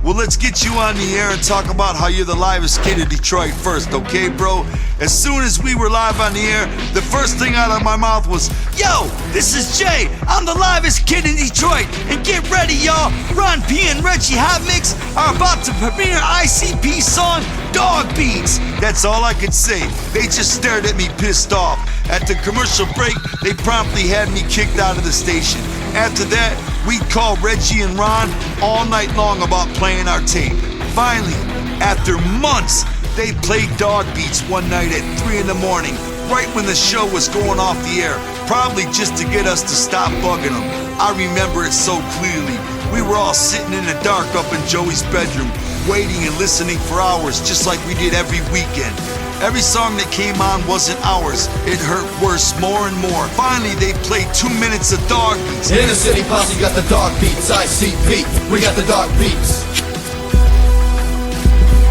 Well, let's get you on the air and talk about how you're the livest kid in Detroit first, okay, bro? As soon as we were live on the air, the first thing out of my mouth was, "Yo, this is Jay. I'm the livest kid in Detroit. And get ready, y'all. Ron P and Reggie Hot Mix are about to premiere ICP song, Dog Beats." That's all I could say. They just stared at me pissed off. At the commercial break, they promptly had me kicked out of the station. After that, we'd call Reggie and Ron all night long about playing our tape. Finally, after months, they played Dog Beats one night at 3 in the morning, right when the show was going off the air, probably just to get us to stop bugging them. I remember it so clearly. We were all sitting in the dark up in Joey's bedroom, waiting and listening for hours, just like we did every weekend. Every song that came on wasn't ours. It hurt worse more and more. Finally, they played 2 minutes of Dog Beats. In the city, posse got the Dog Beats. ICP, we got the Dog Beats.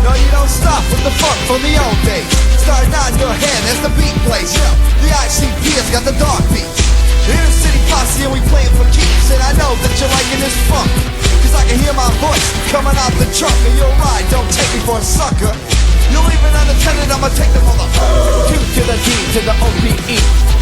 No, you don't stop with the funk from the old days. Start nodding your head as the beat plays. Yeah, the ICP has got the Dog Beats. In the city, posse, and we playing for keeps. And I know that you're liking this funk, cause I can hear my voice coming out the trunk. And you'll ride, don't take me for a sucker. You'll leave it unattended, I'ma take them on the Q to the D to the OPE.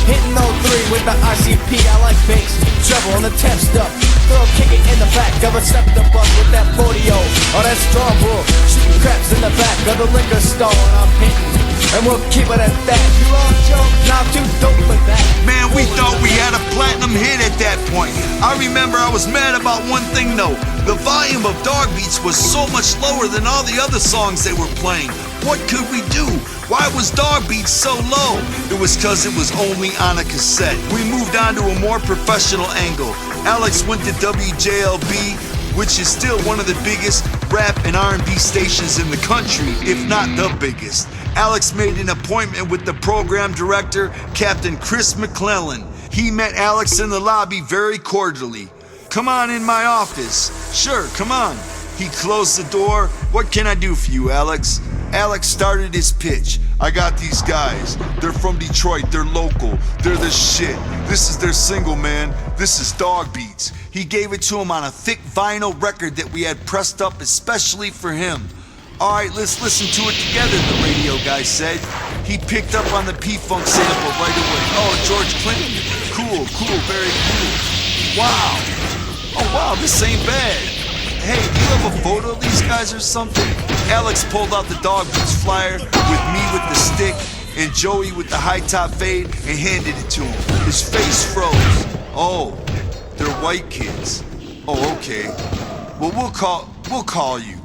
Hitting 03 with the ICP, I like bass, treble on the 10 stuff. Throw a kick it in the back of a bus with that 40-0 or that strong bull. Shooting craps in the back of the liquor store, and I'm hitting, and we'll keep it at that. You all joke, not too dope for that. Man, we thought we had a platinum hit at that point. I remember I was mad about one thing though. The volume of Dog Beats was so much lower than all the other songs they were playing. What could we do? Why was Dog Beats so low? It was cause it was only on a cassette. We moved on to a more professional angle. Alex went to WJLB, which is still one of the biggest rap and R&B stations in the country, if not the biggest. Alex made an appointment with the program director, Captain Chris McClellan. He met Alex in the lobby very cordially. "Come on in my office." "Sure, come on." He closed the door. "What can I do for you, Alex?" Alex started his pitch. "I got these guys. They're from Detroit. They're local. They're the shit. This is their single, man. This is Dog Beats." He gave it to him on a thick vinyl record that we had pressed up especially for him. "All right, let's listen to it together," the radio guy said. He picked up on the P-Funk sample right away. "Oh, George Clinton. Cool, very cool. Wow. Oh, wow, this ain't bad. Hey, do you have a photo of these guys or something?" Alex pulled out the Dog Beats flyer with me with the stick and Joey with the high top fade and handed it to him. His face froze. "Oh, they're white kids. Oh, okay. Well, we'll call you."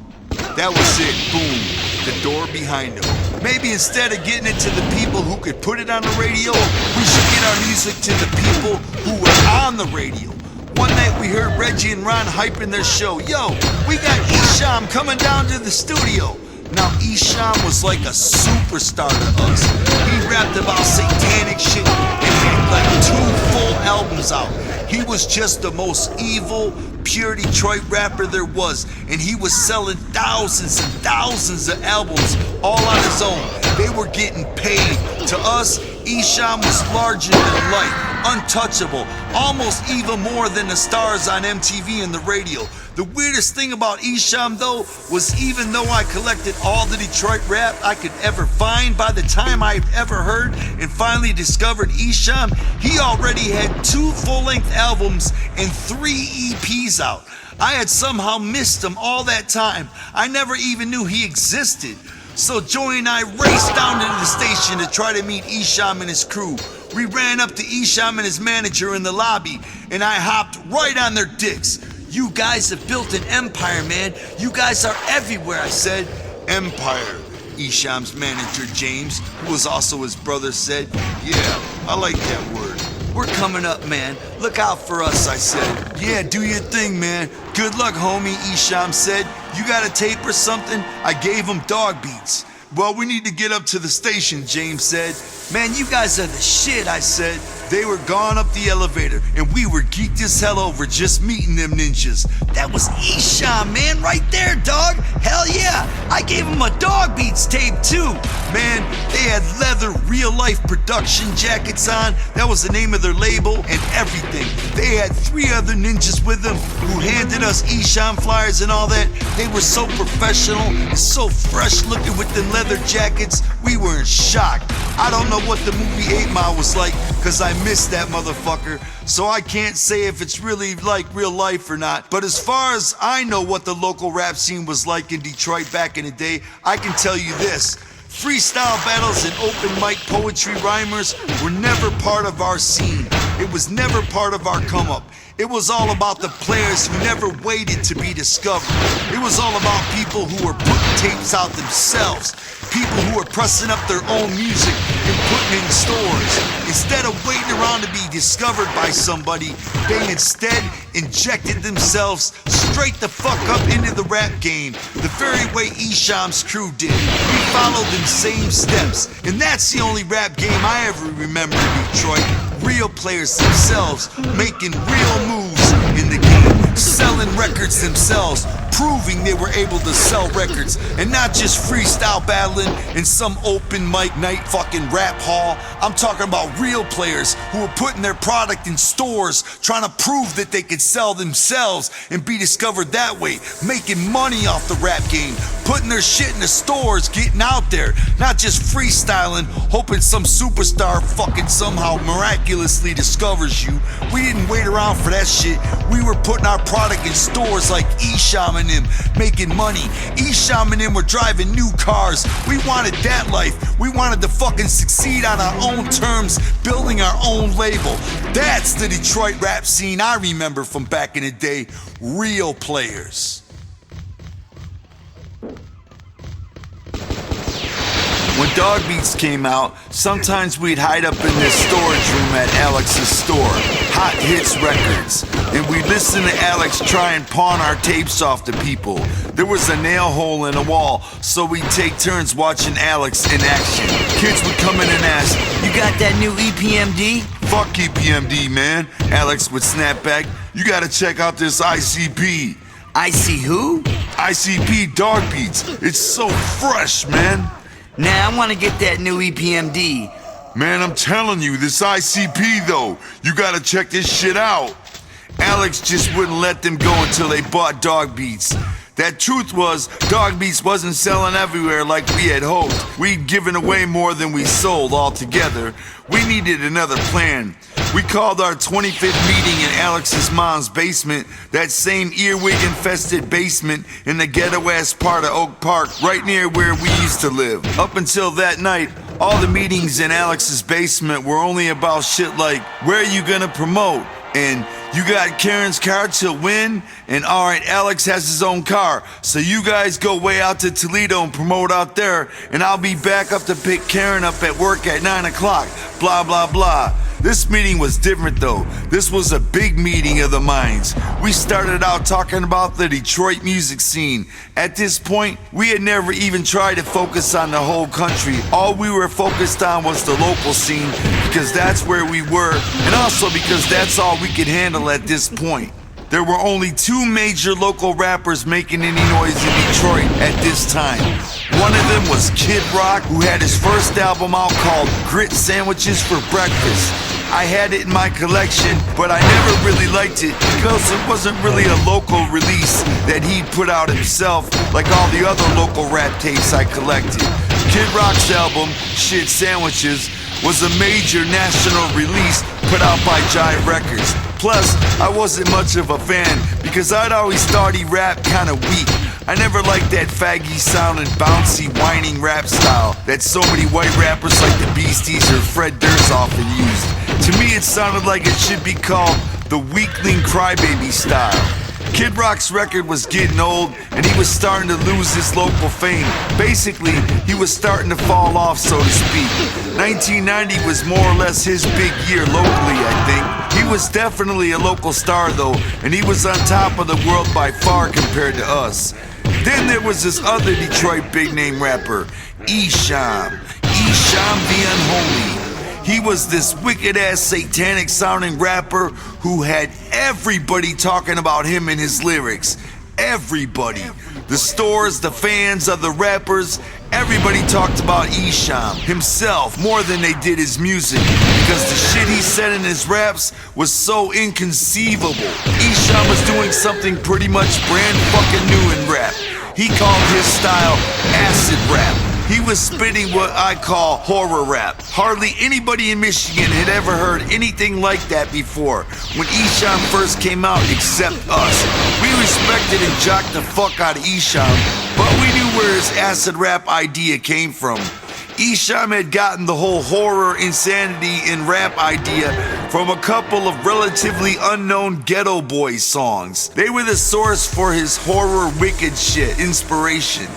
That was it. Boom. The door behind him. Maybe instead of getting it to the people who could put it on the radio, we should get our music to the people who were on the radio. One night we heard Reggie and Ron hyping their show. "Yo, we got Esham coming down to the studio." Now Esham was like a superstar to us. He rapped about satanic shit and had like 2 full albums out. He was just the most evil, pure Detroit rapper there was, and he was selling thousands and thousands of albums all on his own. They were getting paid. To us, Esham was larger than life, untouchable, almost even more than the stars on MTV and the radio. The weirdest thing about Esham though was even though I collected all the Detroit rap I could ever find, by the time I ever heard and finally discovered Esham, he already had 2 full-length albums and 3 EPs out. I had somehow missed him all that time. I never even knew he existed. So Joey and I raced down to the station to try to meet Esham and his crew. We ran up to Esham and his manager in the lobby, and I hopped right on their dicks. "You guys have built an empire, man. You guys are everywhere," I said. "Empire," Esham's manager James, who was also his brother, said. "Yeah, I like that word. We're coming up, man. Look out for us," I said. "Yeah, do your thing, man. Good luck, homie," Esham said. "You got a tape or something?" I gave him Dog Beats. "Well, we need to get up to the station," James said. "Man, you guys are the shit," I said. They were gone up the elevator, and we were geeked as hell over just meeting them ninjas. That was Esham, man, right there, dog. Hell yeah. I gave him a Dog Beats tape, too. Man, they had leather real-life production jackets on. That was the name of their label and everything. They had 3 other ninjas with them who handed us Esham flyers and all that. They were so professional and so fresh looking with them leather jackets. We were in shock. I don't know what the movie 8 Mile was like because I missed that motherfucker. So I can't say if it's really like real life or not. But as far as I know what the local rap scene was like in Detroit back in the day, I can tell you this. Freestyle battles and open mic poetry rhymers were never part of our scene. It was never part of our come up. It was all about the players who never waited to be discovered. It was all about people who were putting tapes out themselves. People who were pressing up their own music and putting it in stores. Instead of waiting around to be discovered by somebody, they instead injected themselves straight the fuck up into the rap game, the very way Esham's crew did. We followed them same steps, and that's the only rap game I ever remember in Detroit. Real players themselves making real moves in the game, selling records themselves, proving they were able to sell records and not just freestyle battling in some open mic night fucking rap hall. I'm talking about real players who were putting their product in stores, trying to prove that they could sell themselves and be discovered that way, making money off the rap game, putting their shit in the stores, getting out there, not just freestyling, hoping some superstar fucking somehow miraculously discovers you. We didn't wait around for that shit. We were putting our product in stores like Esham and them, making money. Esham and them were driving new cars. We wanted that life. We wanted to fucking succeed on our own terms, building our own label. That's the Detroit rap scene I remember from back in the day. Real players. When Dog Beats came out, sometimes we'd hide up in this storage room at Alex's store, Hot Hits Records, and we'd listen to Alex try and pawn our tapes off to people. There was a nail hole in the wall, so we'd take turns watching Alex in action. Kids would come in and ask, "You got that new EPMD?" "Fuck EPMD, man," Alex would snap back. "You gotta check out this ICP." I see who? ICP Dog Beats. It's so fresh, man. Nah, I wanna get that new EPMD. Man, I'm telling you, this ICP though, you gotta check this shit out. Alex just wouldn't let them go until they bought Dog Beats. That truth was, Dog Beats wasn't selling everywhere like we had hoped. We'd given away more than we sold altogether. We needed another plan. We called our 25th meeting in Alex's mom's basement, that same earwig-infested basement in the ghetto-ass part of Oak Park, right near where we used to live. Up until that night, all the meetings in Alex's basement were only about shit like, where are you gonna promote? And you got Karen's car till when? And alright, Alex has his own car, so you guys go way out to Toledo and promote out there, and I'll be back up to pick Karen up at work at 9 o'clock, blah blah blah. This meeting was different though. This was a big meeting of the minds. We started out talking about the Detroit music scene. At this point, we had never even tried to focus on the whole country. All we were focused on was the local scene because that's where we were, and also because that's all we could handle at this point. There were only 2 major local rappers making any noise in Detroit at this time. One of them was Kid Rock, who had his first album out called Grit Sandwiches for Breakfast. I had it in my collection, but I never really liked it because it wasn't really a local release that he'd put out himself like all the other local rap tapes I collected. Kid Rock's album, Shit Sandwiches, was a major national release put out by Jive Records. Plus, I wasn't much of a fan because I'd always thought he rapped kinda weak. I never liked that faggy sounding, bouncy, whining rap style that so many white rappers like the Beasties or Fred Durst often used. To me, it sounded like it should be called the weakling crybaby style. Kid Rock's record was getting old and he was starting to lose his local fame. Basically, he was starting to fall off, so to speak. 1990 was more or less his big year locally, I think. He was definitely a local star though, and he was on top of the world by far compared to us. Then there was this other Detroit big name rapper, Esham the Unholy. He was this wicked ass satanic sounding rapper who had everybody talking about him in his lyrics. Everybody. The stores, the fans, other rappers, everybody talked about Esham himself more than they did his music, because the shit he said in his raps was so inconceivable. Esham was doing something pretty much brand fucking new in rap. He called his style acid rap. He was spitting what I call horror rap. Hardly anybody in Michigan had ever heard anything like that before when Esham first came out except us. We respected and jocked the fuck out of Esham, but we knew where his acid rap idea came from. Esham had gotten the whole horror, insanity, and rap idea from a couple of relatively unknown Ghetto Boys songs. They were the source for his horror wicked shit inspiration.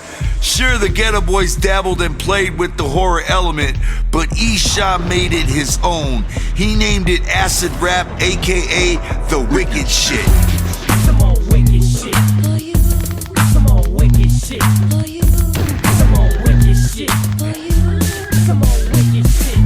Sure, the Ghetto Boys dabbled and played with the horror element, but Esham made it his own. He named it acid rap, aka the wicked shit. Some more wicked shit. Some more wicked shit. Some more wicked shit. Some more wicked shit.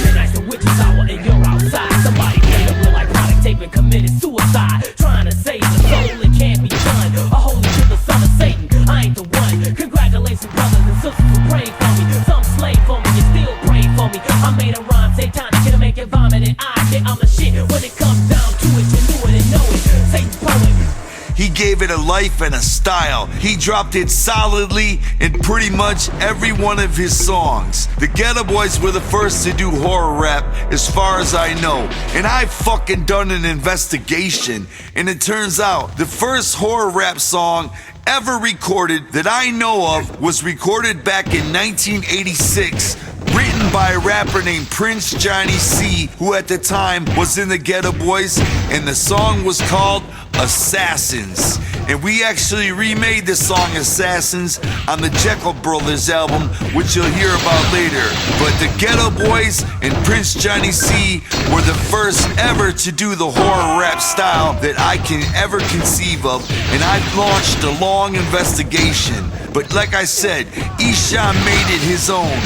Midnight's the witch's hour and you're outside. Somebody made a real life product tape and committed suicide, trying to save the soul. It can't be done. A holy to the son of Satan. I ain't the one. Congratulations, brothers and sisters who prayed for me. Some slave for me, you still pray for me. I made a rhyme, satanic, gonna make it vomit, and I say I'm the shit. When it comes down to it, you knew it and know it. Satan's poet. He gave it a life and a style. He dropped it solidly in pretty much every one of his songs. The Ghetto Boys were the first to do horror rap, as far as I know. And I fucking done an investigation, and it turns out the first horror rap song ever recorded that I know of was recorded back in 1986, written by a rapper named Prince Johnny C, who at the time was in the Ghetto Boys, and the song was called Assassins. And we actually remade the song Assassins on the Jekyll Brothers album, which you'll hear about later. But the Ghetto Boys and Prince Johnny C were the first ever to do the horror rap style that I can ever conceive of, and I've launched a long investigation. But like I said, Esham made it his own.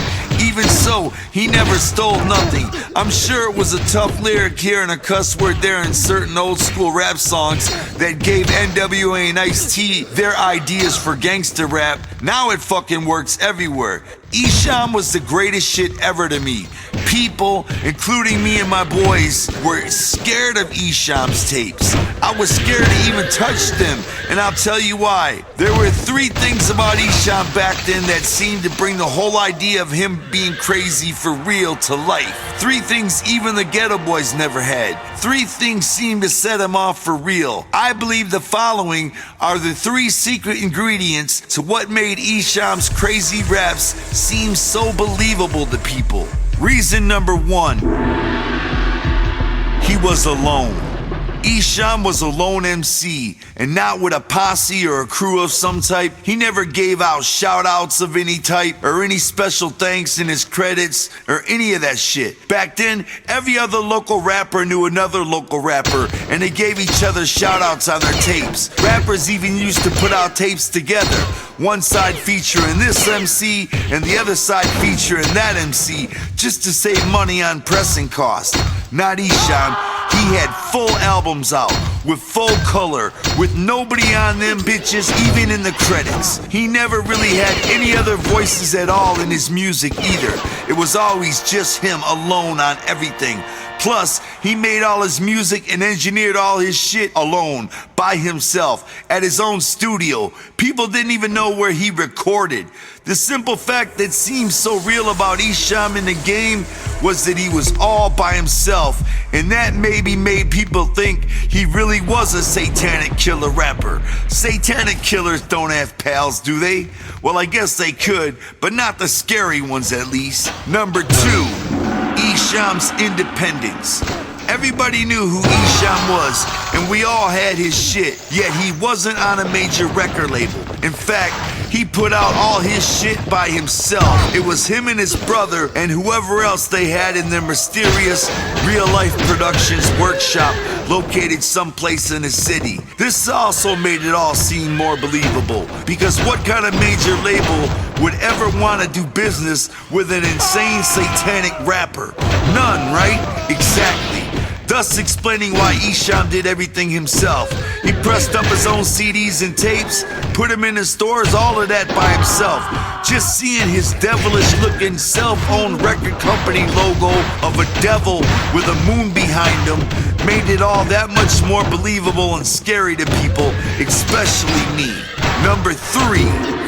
Even so, he never stole nothing. I'm sure it was a tough lyric here and a cuss word there in certain old school rap songs that gave NWA and Ice-T their ideas for gangster rap. Now it fucking works everywhere. Esham was the greatest shit ever to me. People, including me and my boys, were scared of Esham's tapes. I was scared to even touch them, and I'll tell you why. There were three things about Esham back then that seemed to bring the whole idea of him being crazy for real to life. Three things even the Ghetto Boys never had. Three things seemed to set him off for real. I believe the following are the three secret ingredients to what made Esham's crazy raps seem so believable to people. Reason number one, he was alone. Esham was a lone MC, and not with a posse or a crew of some type. He never gave out shout-outs of any type, or any special thanks in his credits, or any of that shit. Back then, every other local rapper knew another local rapper, and they gave each other shout-outs on their tapes. Rappers even used to put out tapes together, one side featuring this MC, and the other side featuring that MC, just to save money on pressing costs. Not Esham. He had full albums out, with full color, with nobody on them bitches even in the credits. He never really had any other voices at all in his music either. It was always just him alone on everything. Plus, he made all his music and engineered all his shit alone, by himself, at his own studio. People didn't even know where he recorded. The simple fact that seemed so real about Esham in the game was that he was all by himself, and that maybe made people think he really was a satanic killer rapper. Satanic killers don't have pals, do they? Well, I guess they could, but not the scary ones at least. Number two, Esham's independence. Everybody knew who Esham was, and we all had his shit, yet he wasn't on a major record label. In fact, he put out all his shit by himself. It was him and his brother and whoever else they had in their mysterious real-life productions workshop located someplace in the city. This also made it all seem more believable, because what kind of major label would ever want to do business with an insane satanic rapper? None, right? Exactly. thus explaining why Esham did everything himself. He pressed up his own CDs and tapes, put them in the stores, all of that by himself. Just seeing his devilish-looking self-owned record company logo of a devil with a moon behind him made it all that much more believable and scary to people, especially me. Number 3,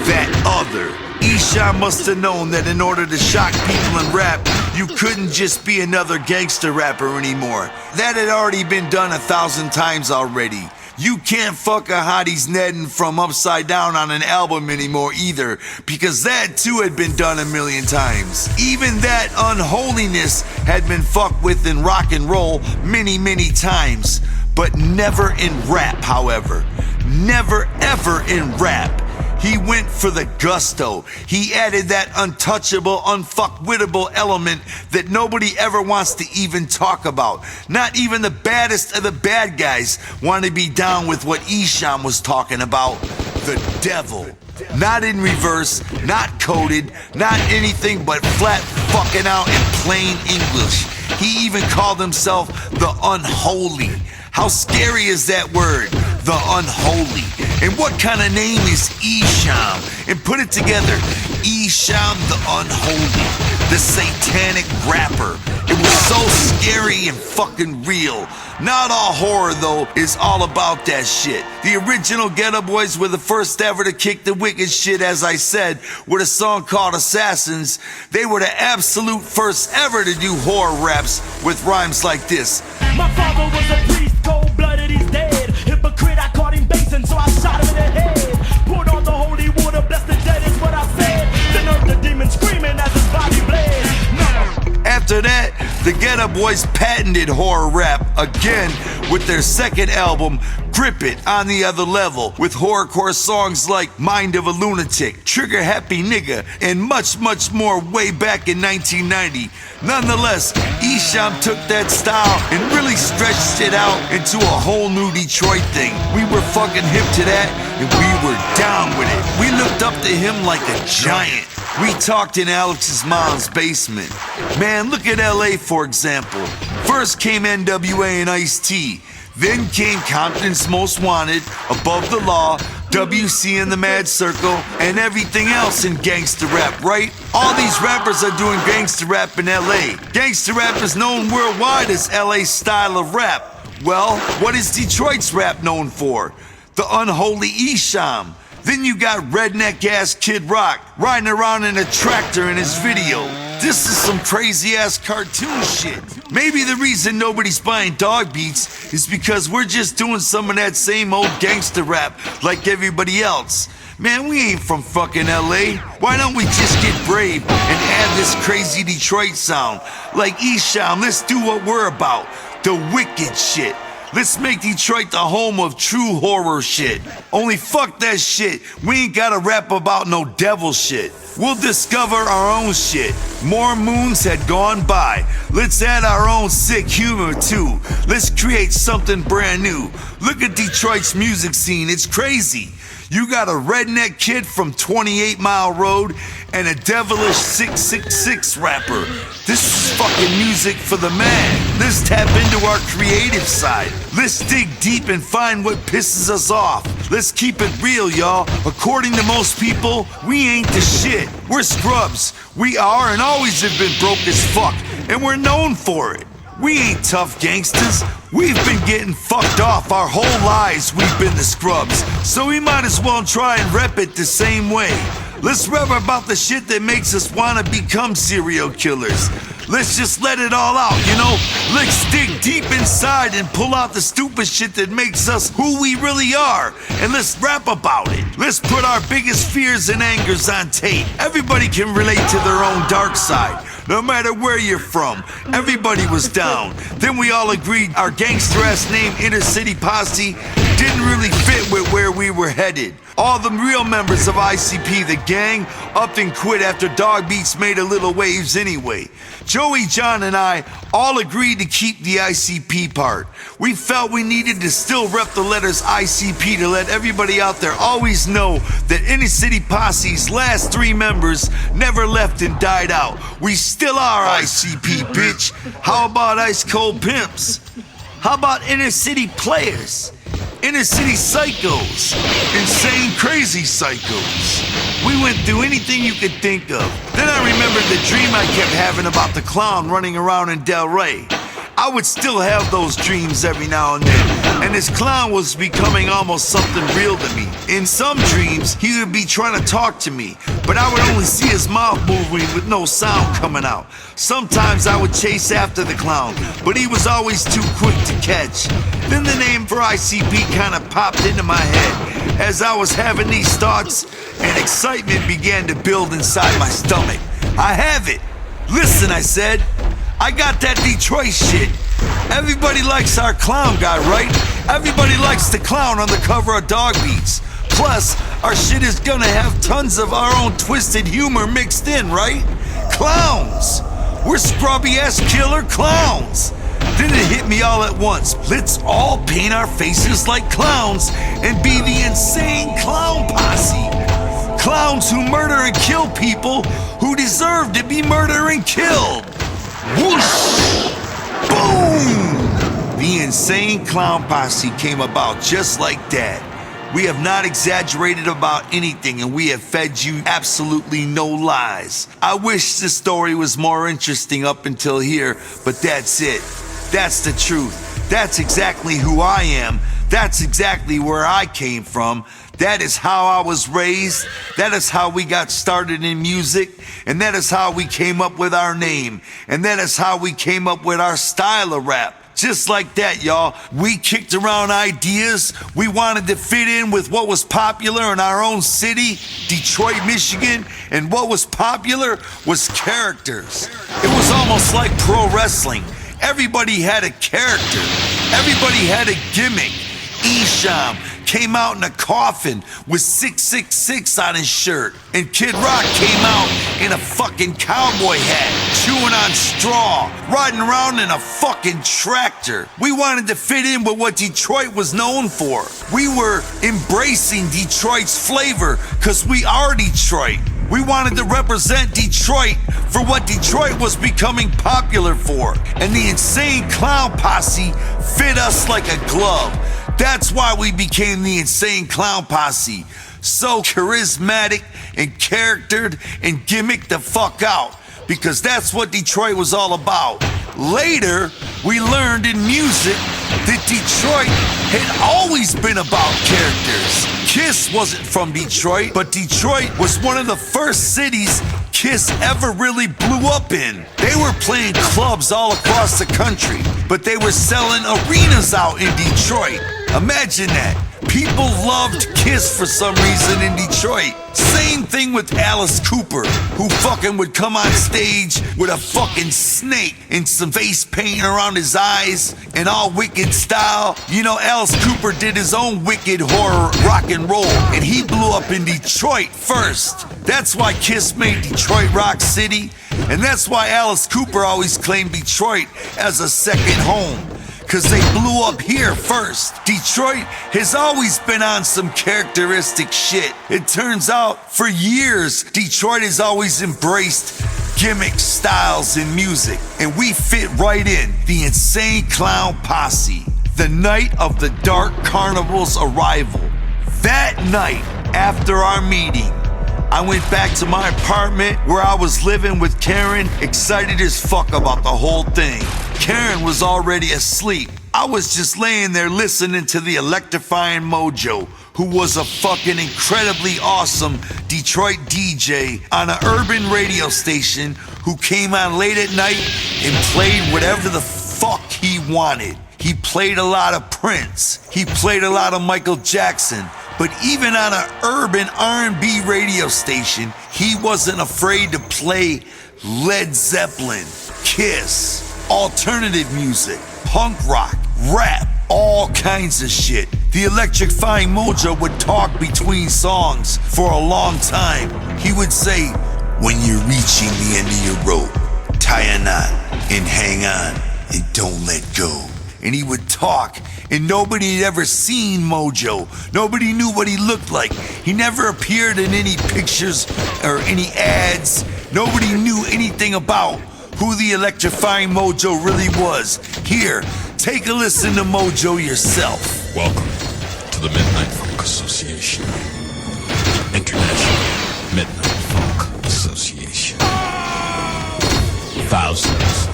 that other. Esham must have known that in order to shock people in rap, you couldn't just be another gangster rapper anymore. That had already been done 1,000 times already. You can't fuck a Hottie's Neddin' from Upside Down on an album anymore either, because that too had been done 1,000,000 times. Even that unholiness had been fucked with in rock and roll many, many times, but never in rap, however. Never ever in rap. He went for the gusto. He added that untouchable, unfuckwittable element that nobody ever wants to even talk about. Not even the baddest of the bad guys want to be down with what Esham was talking about. The devil. Not in reverse, not coded, not anything but flat fucking out in plain English. He even called himself the unholy. How scary is that word? The unholy. And what kind of name is Esham? And put it together. Esham the unholy. The satanic rapper. It was so scary and fucking real. Not all horror, though, is all about that shit. The original Ghetto Boys were the first ever to kick the wicked shit, as I said, with a song called Assassins. They were the absolute first ever to do horror raps with rhymes like this. My father was a priest, cold-blooded, he's dead. Hypocrite, I caught him basing, so I shot him in the head. Poured on the holy water, blessed the dead is what I said. Then heard the demon screaming as his body bled. After that, the Ghetto Boys patented horror rap again with their second album, Grip It, on the other level, with horrorcore songs like Mind of a Lunatic, Trigger Happy Nigga, and much, much more way back in 1990. Nonetheless, Esham took that style and really stretched it out into a whole new Detroit thing. We were fucking hip to that, and we were down with it. We looked up to him like a giant. We talked in Alex's mom's basement. Man, look at LA for example. First came NWA and Ice-T. Then came Compton's Most Wanted, Above the Law, WC and the Mad Circle, and everything else in gangster rap, right? All these rappers are doing gangster rap in LA. Gangster rap is known worldwide as LA's style of rap. Well, what is Detroit's rap known for? The unholy Esham. Then you got redneck-ass Kid Rock riding around in a tractor in his video. This is some crazy-ass cartoon shit. Maybe the reason nobody's buying Dog Beats is because we're just doing some of that same old gangster rap like everybody else. Man, we ain't from fucking LA. Why don't we just get brave and add this crazy Detroit sound? Like Esham, let's do what we're about. The wicked shit. Let's make Detroit the home of true horror shit. Only fuck that shit. We ain't gotta rap about no devil shit. We'll discover our own shit. More moons had gone by. Let's add our own sick humor too. Let's create something brand new. Look at Detroit's music scene. It's crazy. You got a redneck kid from 28 Mile Road and a devilish 666 rapper. This is fucking music for the man. Let's tap into our creative side. Let's dig deep and find what pisses us off. Let's keep it real, y'all. According to most people, we ain't the shit. We're scrubs. We are and always have been broke as fuck, and we're known for it. We ain't tough gangsters. We've been getting fucked off our whole lives. We've been the scrubs. So we might as well try and rep it the same way. Let's rap about the shit that makes us wanna become serial killers. Let's just let it all out, you know? Let's dig deep inside and pull out the stupid shit that makes us who we really are. And let's rap about it. Let's put our biggest fears and angers on tape. Everybody can relate to their own dark side. No matter where you're from, everybody was down. Then we all agreed our gangster-ass name Inner City Posse didn't really fit with where we were headed. All the real members of ICP, the gang, upped and quit after Dog Beats made a little waves anyway. Joey, John, and I all agreed to keep the ICP part. We felt we needed to still rep the letters ICP to let everybody out there always know that Inner City Posse's last 3 members never left and died out. We still are ICP, bitch. How about Ice Cold Pimps? How about inner city players? Inner city psychos? Insane crazy psychos? We went through anything you could think of. Then I remembered the dream I kept having about the clown running around in Del Rey. I would still have those dreams every now and then, and this clown was becoming almost something real to me. In some dreams, he would be trying to talk to me, but I would only see his mouth moving with no sound coming out. Sometimes I would chase after the clown, but he was always too quick to catch. Then the name for ICP kind of popped into my head. As I was having these thoughts, and excitement began to build inside my stomach. I have it. Listen, I said. I got that Detroit shit. Everybody likes our clown guy, right? Everybody likes the clown on the cover of Dog Beats. Plus, our shit is gonna have tons of our own twisted humor mixed in, right? Clowns! We're scrubby-ass killer clowns! Then it hit me all at once. Let's all paint our faces like clowns and be the insane clown posse. Clowns who murder and kill people who deserve to be murdered and killed. Whoosh! Boom! The insane clown posse came about just like that. We have not exaggerated about anything, and we have fed you absolutely no lies. I wish the story was more interesting up until here, but that's it. That's the truth. That's exactly who I am. That's exactly where I came from. That is how I was raised. That is how we got started in music. And that is how we came up with our name. And that is how we came up with our style of rap. Just like that, y'all. We kicked around ideas. We wanted to fit in with what was popular in our own city, Detroit, Michigan. And what was popular was characters. It was almost like pro wrestling. Everybody had a character. Everybody had a gimmick. Esham came out in a coffin with 666 on his shirt. And Kid Rock came out in a fucking cowboy hat, chewing on straw, riding around in a fucking tractor. We wanted to fit in with what Detroit was known for. We were embracing Detroit's flavor because we are Detroit. We wanted to represent Detroit for what Detroit was becoming popular for. And the insane clown posse fit us like a glove. That's why we became the insane clown posse. So charismatic and charactered and gimmicked the fuck out. Because that's what Detroit was all about. Later, we learned in music that Detroit had always been about characters. Kiss wasn't from Detroit, but Detroit was one of the first cities Kiss ever really blew up in. They were playing clubs all across the country, but they were selling arenas out in Detroit. Imagine that. People loved Kiss for some reason in Detroit. Same thing with Alice Cooper, who fucking would come on stage with a fucking snake and some face paint around his eyes and all wicked style. You know, Alice Cooper did his own wicked horror rock and roll, and he blew up in Detroit first. That's why Kiss made Detroit Rock City, and that's why Alice Cooper always claimed Detroit as a second home. Cause they blew up here first. Detroit has always been on some characteristic shit. It turns out, for years, Detroit has always embraced gimmick styles in music. And we fit right in, the insane clown posse. The night of the Dark Carnival's arrival. That night, after our meeting, I went back to my apartment where I was living with Karen, excited as fuck about the whole thing. Karen was already asleep. I was just laying there listening to the electrifying Mojo, who was a fucking incredibly awesome Detroit DJ on an urban radio station who came on late at night and played whatever the fuck he wanted. He played a lot of Prince. He played a lot of Michael Jackson. But even on an urban R&B radio station, he wasn't afraid to play Led Zeppelin, Kiss, alternative music, punk rock, rap, all kinds of shit. The electrifying Mojo would talk between songs for a long time. He would say, when you're reaching the end of your rope, tie a knot and hang on and don't let go. And he would talk, and nobody had ever seen Mojo. Nobody knew what he looked like. He never appeared in any pictures or any ads. Nobody knew anything about who the electrifying Mojo really was. Here, Take a listen to Mojo yourself. Welcome to the Midnight Funk Association. International Midnight Funk Association. Thousands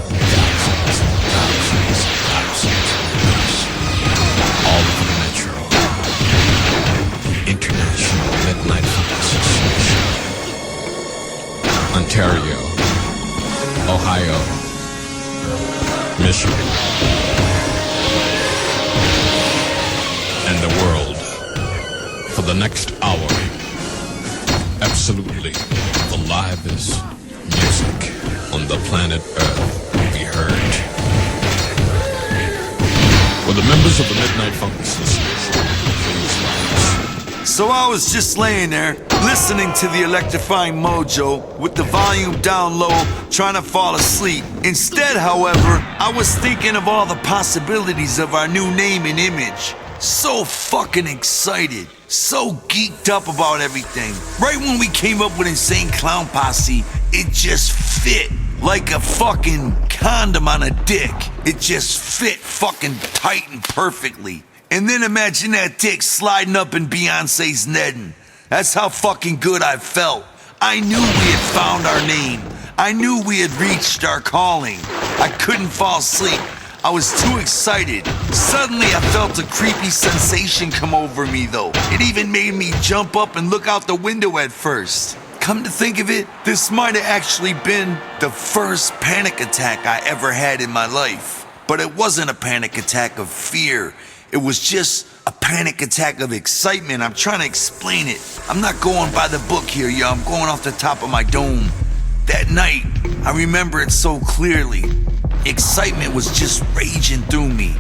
all over the metro. International Midnight Funk Association. Ontario, Ohio, Michigan, and the world. For the next hour, absolutely the livest music on the planet Earth will be heard. For the members of the Midnight Funk Association, please rise. So I was just laying there, listening to the electrifying Mojo, with the volume down low, trying to fall asleep. Instead, however, I was thinking of all the possibilities of our new name and image. So fucking excited, so geeked up about everything. Right when we came up with Insane Clown Posse, it just fit like a fucking condom on a dick. It just fit fucking tight and perfectly. And then imagine that dick sliding up in Beyonce's netting. That's how fucking good I felt. I knew we had found our name. I knew we had reached our calling. I couldn't fall asleep. I was too excited. Suddenly I felt a creepy sensation come over me though. It even made me jump up and look out the window at first. Come to think of it, this might have actually been the first panic attack I ever had in my life. But it wasn't a panic attack of fear. It was just a panic attack of excitement. I'm trying to explain it. I'm not going by the book here, yo. I'm going off the top of my dome. That night, I remember it so clearly. Excitement was just raging through me.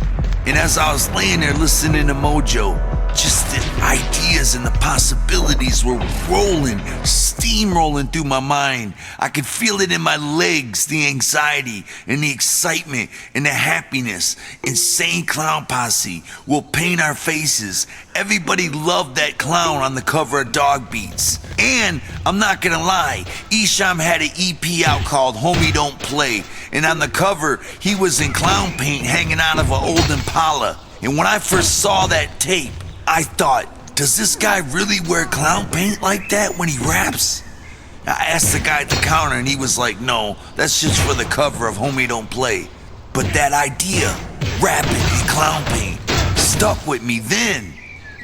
And as I was laying there listening to Mojo, just the ideas and the possibilities were rolling, steamrolling through my mind. I could feel it in my legs, the anxiety and the excitement and the happiness. Insane Clown Posse will paint our faces. Everybody loved that clown on the cover of Dog Beats. And I'm not gonna lie, Esham had an EP out called Homie Don't Play. And on the cover, he was in clown paint hanging out of an old Impala. And when I first saw that tape, I thought, does this guy really wear clown paint like that when he raps? I asked the guy at the counter and he was like, no, that's just for the cover of Homie Don't Play. But that idea, rapping in clown paint, stuck with me then.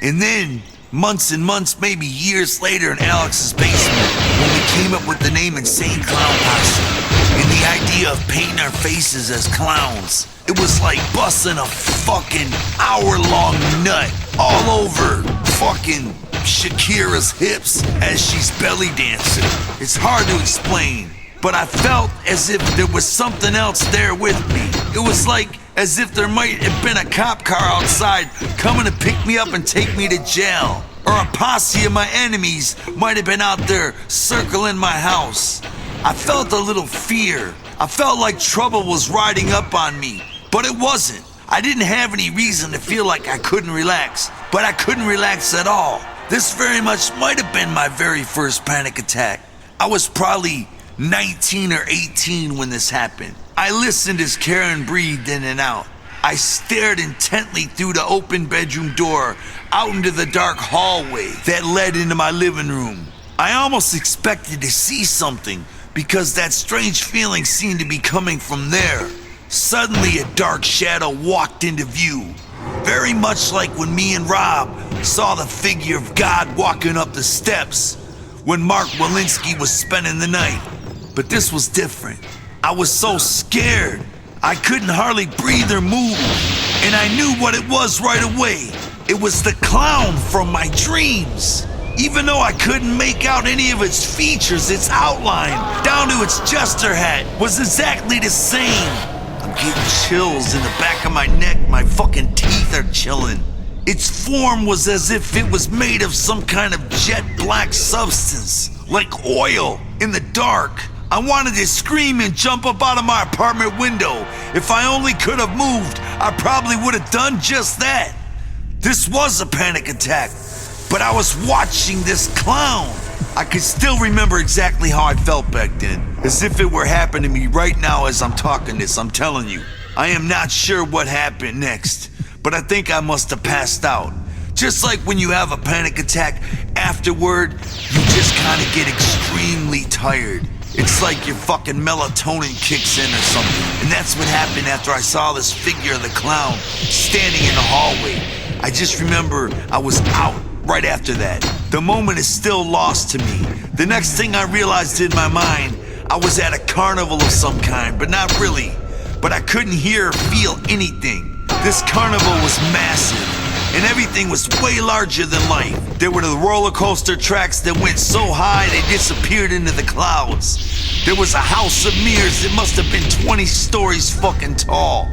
And then, months and months, maybe years later in Alex's basement, when we came up with the name Insane Clown Posse, and the idea of painting our faces as clowns, it was like busting a fucking hour-long nut all over fucking Shakira's hips as she's belly dancing. It's hard to explain, but I felt as if there was something else there with me. It was like as if there might have been a cop car outside coming to pick me up and take me to jail. Or a posse of my enemies might have been out there circling my house. I felt a little fear. I felt like trouble was riding up on me, but it wasn't. I didn't have any reason to feel like I couldn't relax, but I couldn't relax at all. This very much might have been my very first panic attack. I was probably 19 or 18 when this happened. I listened as Karen breathed in and out. I stared intently through the open bedroom door out into the dark hallway that led into my living room. I almost expected to see something because that strange feeling seemed to be coming from there. Suddenly a dark shadow walked into view, very much like when me and Rob saw the figure of God walking up the steps when Mark Walensky was spending the night. But this was different. I was so scared, I couldn't hardly breathe or move, and I knew what it was right away. It was the clown from my dreams. Even though I couldn't make out any of its features, its outline, down to its jester hat, was exactly the same. I'm getting chills in the back of my neck, my fucking teeth are chilling. Its form was as if it was made of some kind of jet black substance, like oil, in the dark. I wanted to scream and jump up out of my apartment window. If I only could have moved, I probably would have done just that. This was a panic attack, but I was watching this clown. I can still remember exactly how I felt back then, as if it were happening to me right now as I'm talking this, I'm telling you. I am not sure what happened next, but I think I must have passed out. Just like when you have a panic attack, afterward, you just kind of get extremely tired. It's like your fucking melatonin kicks in or something. And that's what happened after I saw this figure of the clown standing in the hallway. I just remember I was out right after that. The moment is still lost to me. The next thing I realized in my mind, I was at a carnival of some kind, but not really. But I couldn't hear or feel anything. This carnival was massive, and everything was way larger than life. There were the roller coaster tracks that went so high they disappeared into the clouds. There was a house of mirrors that must have been 20 stories fucking tall.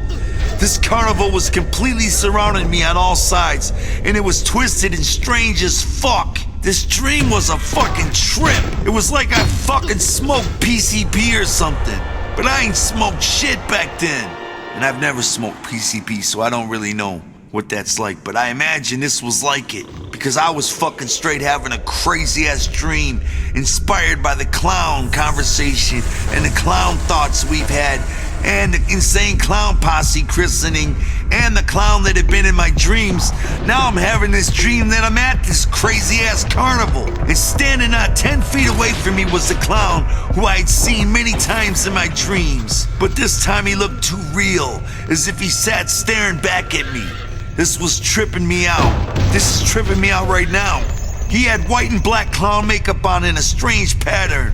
This carnival was completely surrounding me on all sides, and it was twisted and strange as fuck. This dream was a fucking trip. It was like I fucking smoked PCP or something. But I ain't smoked shit back then. And I've never smoked PCP, so I don't really know what that's like. But I imagine this was like it, because I was fucking straight having a crazy ass dream inspired by the clown conversation and the clown thoughts we've had, and the insane clown posse christening, and the clown that had been in my dreams. Now I'm having this dream that I'm at this crazy ass carnival, and standing not 10 feet away from me was the clown who I had seen many times in my dreams. But this time he looked too real, as if he sat staring back at me. This was tripping me out. This is tripping me out right now. He had white and black clown makeup on in a strange pattern,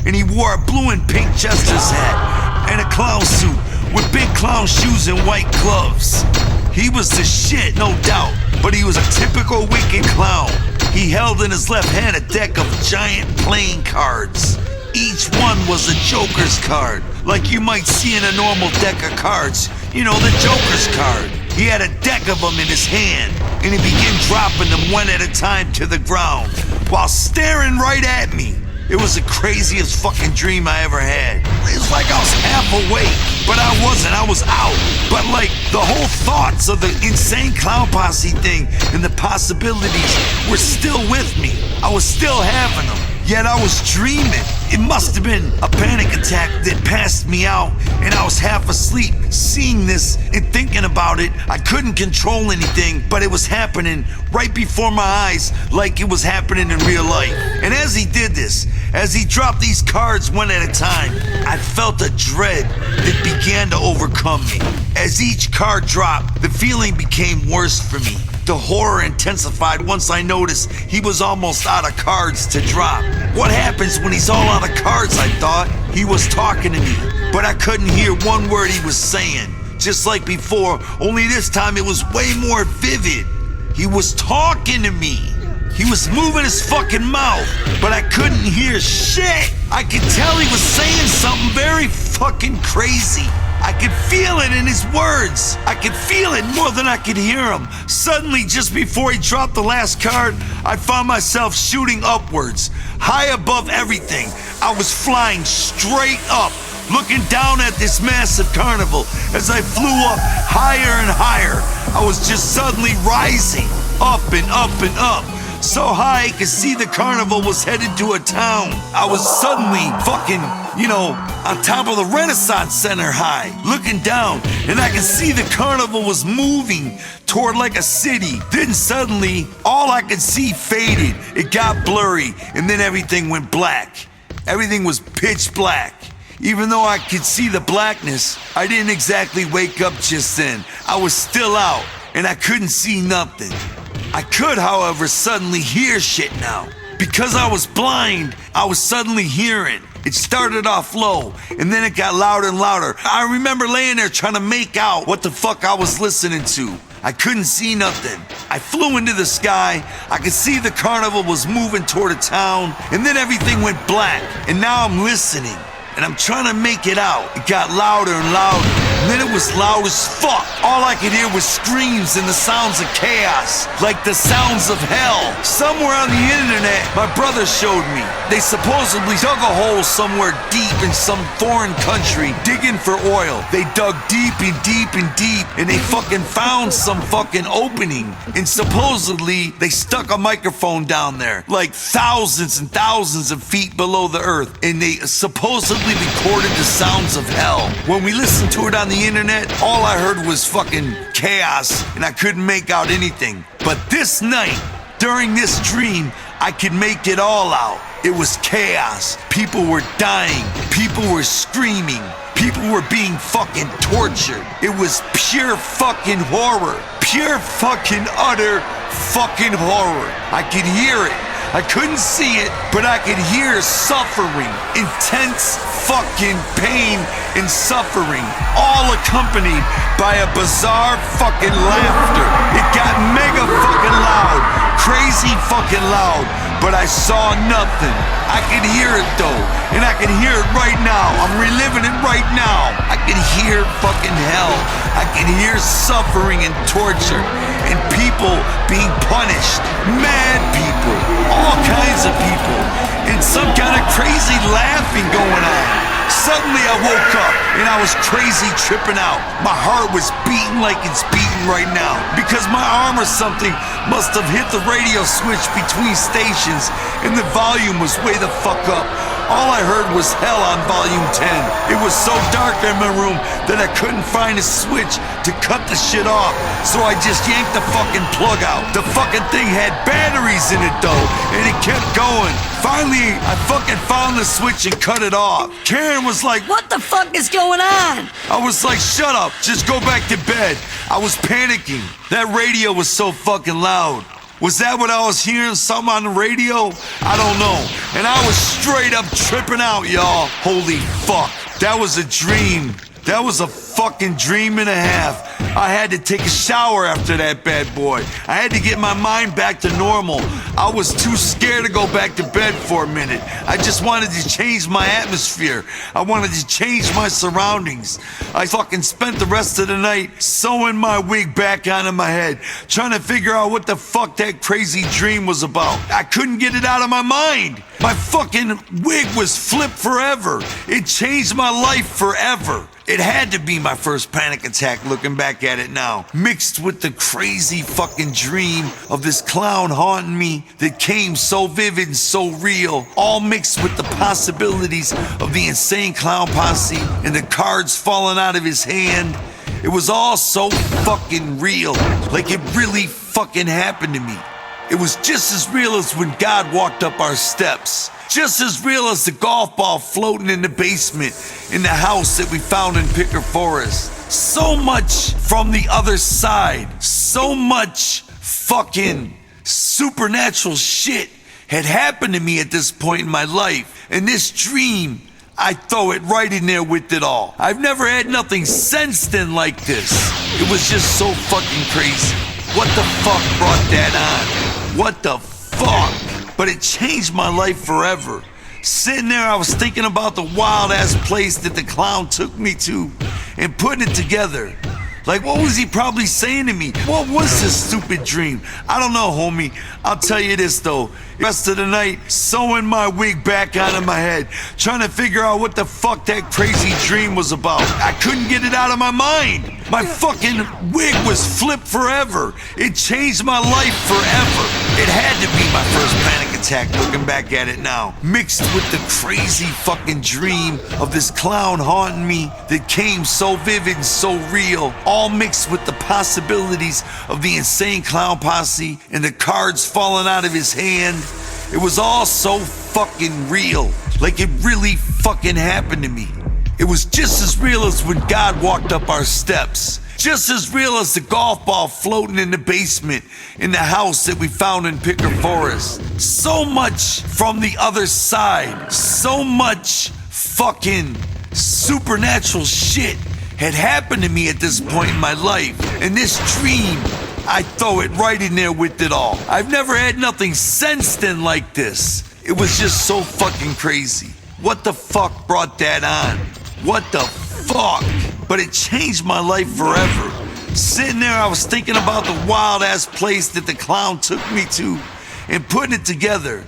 and he wore a blue and pink jester's hat and a clown suit with big clown shoes and white gloves. He was the shit, no doubt, but he was a typical wicked clown. He held in his left hand a deck of giant playing cards. Each one was a Joker's card, like you might see in a normal deck of cards. You know, the Joker's card. He had a deck of them in his hand, and he began dropping them one at a time to the ground, while staring right at me. It was the craziest fucking dream I ever had. It was like I was half awake, but I wasn't, I was out. But like, the whole thoughts of the insane clown posse thing and the possibilities were still with me. I was still having them, yet I was dreaming. It must have been a panic attack that passed me out, and I was half asleep, seeing this and thinking about it. I couldn't control anything, but it was happening right before my eyes, like it was happening in real life. And as he did this, as he dropped these cards one at a time, I felt a dread that began to overcome me. As each card dropped, the feeling became worse for me. The horror intensified once I noticed he was almost out of cards to drop. What happens when he's all out of cards, I thought? He was talking to me, but I couldn't hear one word he was saying. Just like before, only this time it was way more vivid. He was talking to me. He was moving his fucking mouth, but I couldn't hear shit. I could tell he was saying something very fucking crazy. I could feel it in his words. I could feel it more than I could hear him. Suddenly, just before he dropped the last card, I found myself shooting upwards, high above everything. I was flying straight up, looking down at this massive carnival. As I flew up higher and higher, I was just suddenly rising, up and up and up. So high I could see the carnival was headed to a town. I was suddenly fucking, on top of the Renaissance Center high, looking down, and I could see the carnival was moving toward like a city. Then suddenly, all I could see faded. It got blurry, and then everything went black. Everything was pitch black. Even though I could see the blackness, I didn't exactly wake up just then. I was still out, and I couldn't see nothing. I could, however, suddenly hear shit now. Because I was blind, I was suddenly hearing. It started off low, and then it got louder and louder. I remember laying there trying to make out what the fuck I was listening to. I couldn't see nothing. I flew into the sky. I could see the carnival was moving toward a town, and then everything went black. And now I'm listening, and I'm trying to make it out. It got louder and louder, and then it was loud as fuck. All I could hear was screams and the sounds of chaos, like the sounds of hell. Somewhere on the internet, my brother showed me, they supposedly dug a hole somewhere deep in some foreign country, digging for oil. They dug deep and deep and deep, and they fucking found some fucking opening. And supposedly, they stuck a microphone down there, like thousands and thousands of feet below the earth, and they supposedly recorded the sounds of hell. When we listened to it on the the internet, all I heard was fucking chaos, and I couldn't make out anything. But this night, during this dream, I could make it all out. It was chaos. People were dying. People were screaming. People were being fucking tortured. It was pure fucking horror. Pure fucking utter fucking horror. I could hear it. I couldn't see it, but I could hear suffering, intense fucking pain and suffering, all accompanied by a bizarre fucking laughter. It got mega fucking loud, crazy fucking loud, but I saw nothing. I could hear it though, and I can hear it right now. I'm reliving it right now. I can hear fucking hell. I can hear suffering and torture and people being punished. Mad people, all kinds of people, and some kind of crazy laughing going on. Suddenly I woke up and I was crazy tripping out. My heart was beating like it's beating right now because my arm or something must have hit the radio switch between stations and the volume was way the fuck up. All I heard was hell on volume 10. It was so dark in my room that I couldn't find a switch to cut the shit off, so I just yanked the fucking plug out. The fucking thing had batteries in it though, and it kept going. Finally, I fucking found the switch and cut it off. Karen was like, What the fuck is going on? I was like, shut up, just go back to bed. I was panicking. That radio was so fucking loud. Was that what I was hearing, something on the radio? I don't know. And I was straight up tripping out, y'all. Holy fuck. That was a dream. That was a fucking dream and a half. I had to take a shower after that bad boy. I had to get my mind back to normal. I was too scared to go back to bed for a minute. I just wanted to change my atmosphere. I wanted to change my surroundings. I fucking spent the rest of the night sewing my wig back onto my head, trying to figure out what the fuck that crazy dream was about. I couldn't get it out of my mind. My fucking wig was flipped forever. It changed my life forever. It had to be my first panic attack looking back at it now, mixed with the crazy fucking dream of this clown haunting me that came so vivid and so real, all mixed with the possibilities of the insane clown posse and the cards falling out of his hand. It was all so fucking real, like it really fucking happened to me. It was just as real as when God walked up our steps. Just as real as the golf ball floating in the basement in the house that we found in Picker Forest. So much from the other side. So much fucking supernatural shit had happened to me at this point in my life. And this dream, I throw it right in there with it all. I've never had nothing since then like this. It was just so fucking crazy. What the fuck brought that on? What the fuck? But it changed my life forever. Sitting there, I was thinking about the wild-ass place that the clown took me to and putting it together. Like, what was he probably saying to me? What was this stupid dream? I don't know, homie. I'll tell you this, though. The rest of the night, sewing my wig back onto my head, trying to figure out what the fuck that crazy dream was about. I couldn't get it out of my mind. My fucking wig was flipped forever. It changed my life forever. It had to be my first panic attack looking back at it now, mixed with the crazy fucking dream of this clown haunting me that came so vivid and so real, all mixed with the possibilities of the insane clown posse and the cards falling out of his hand. It was all so fucking real, like it really fucking happened to me. It was just as real as when God walked up our steps. Just as real as the golf ball floating in the basement in the house that we found in Picker Forest. So much from the other side. So much fucking supernatural shit had happened to me at this point in my life. And this dream, I throw it right in there with it all. I've never had nothing since then like this. It was just so fucking crazy. What the fuck brought that on? What the fuck? But it changed my life forever. Sitting there, I was thinking about the wild-ass place that the clown took me to and putting it together.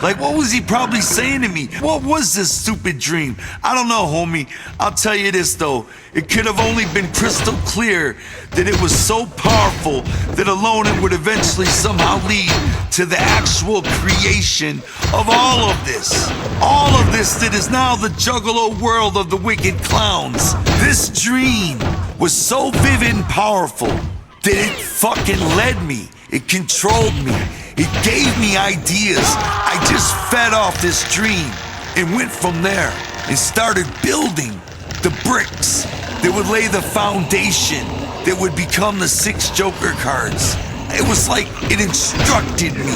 Like, what was he probably saying to me? What was this stupid dream? I don't know, homie. I'll tell you this, though. It could have only been crystal clear that it was so powerful that alone it would eventually somehow lead to the actual creation of all of this. All of this that is now the juggalo world of the wicked clowns. This dream was so vivid and powerful that it fucking led me. It controlled me. It gave me ideas. I just fed off this dream and went from there and started building the bricks that would lay the foundation that would become the 6 Joker cards. It was like it instructed me.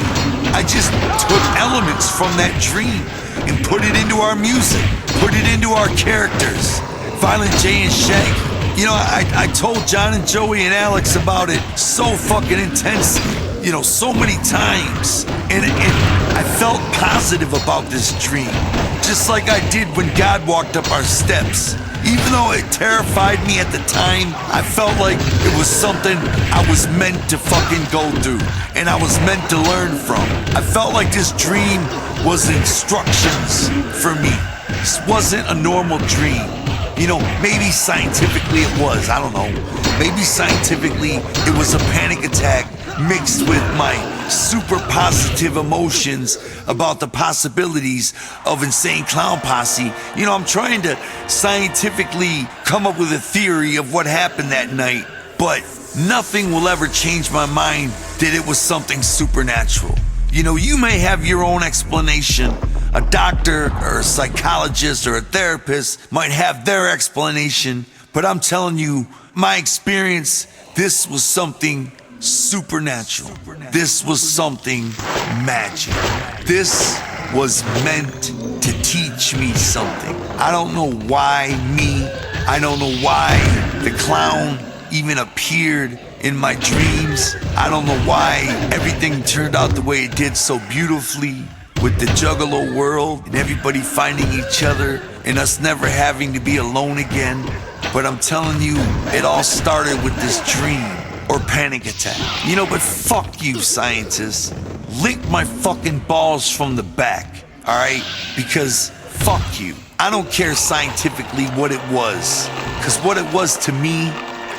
I just took elements from that dream and put it into our music, put it into our characters. Violent J and Shank. You know, I told John and Joey and Alex about it so fucking intensely, you know, so many times. And I felt positive about this dream, just like I did when God walked up our steps. Even though it terrified me at the time, I felt like it was something I was meant to fucking go through and I was meant to learn from. I felt like this dream was instructions for me. This wasn't a normal dream. You know, maybe scientifically it was, I don't know. Maybe scientifically it was a panic attack mixed with my super positive emotions about the possibilities of Insane Clown Posse. You know, I'm trying to scientifically come up with a theory of what happened that night, but nothing will ever change my mind that it was something supernatural. You know, you may have your own explanation. A doctor or a psychologist or a therapist might have their explanation, but I'm telling you, my experience, this was something supernatural. This was something magic. This was meant to teach me something. I don't know why me. I don't know why the clown even appeared in my dreams. I don't know why everything turned out the way it did so beautifully, with the juggalo world and everybody finding each other and us never having to be alone again. But I'm telling you, it all started with this dream or panic attack. You know, but fuck you, scientists. Lick my fucking balls from the back, all right? Because fuck you. I don't care scientifically what it was, because what it was to me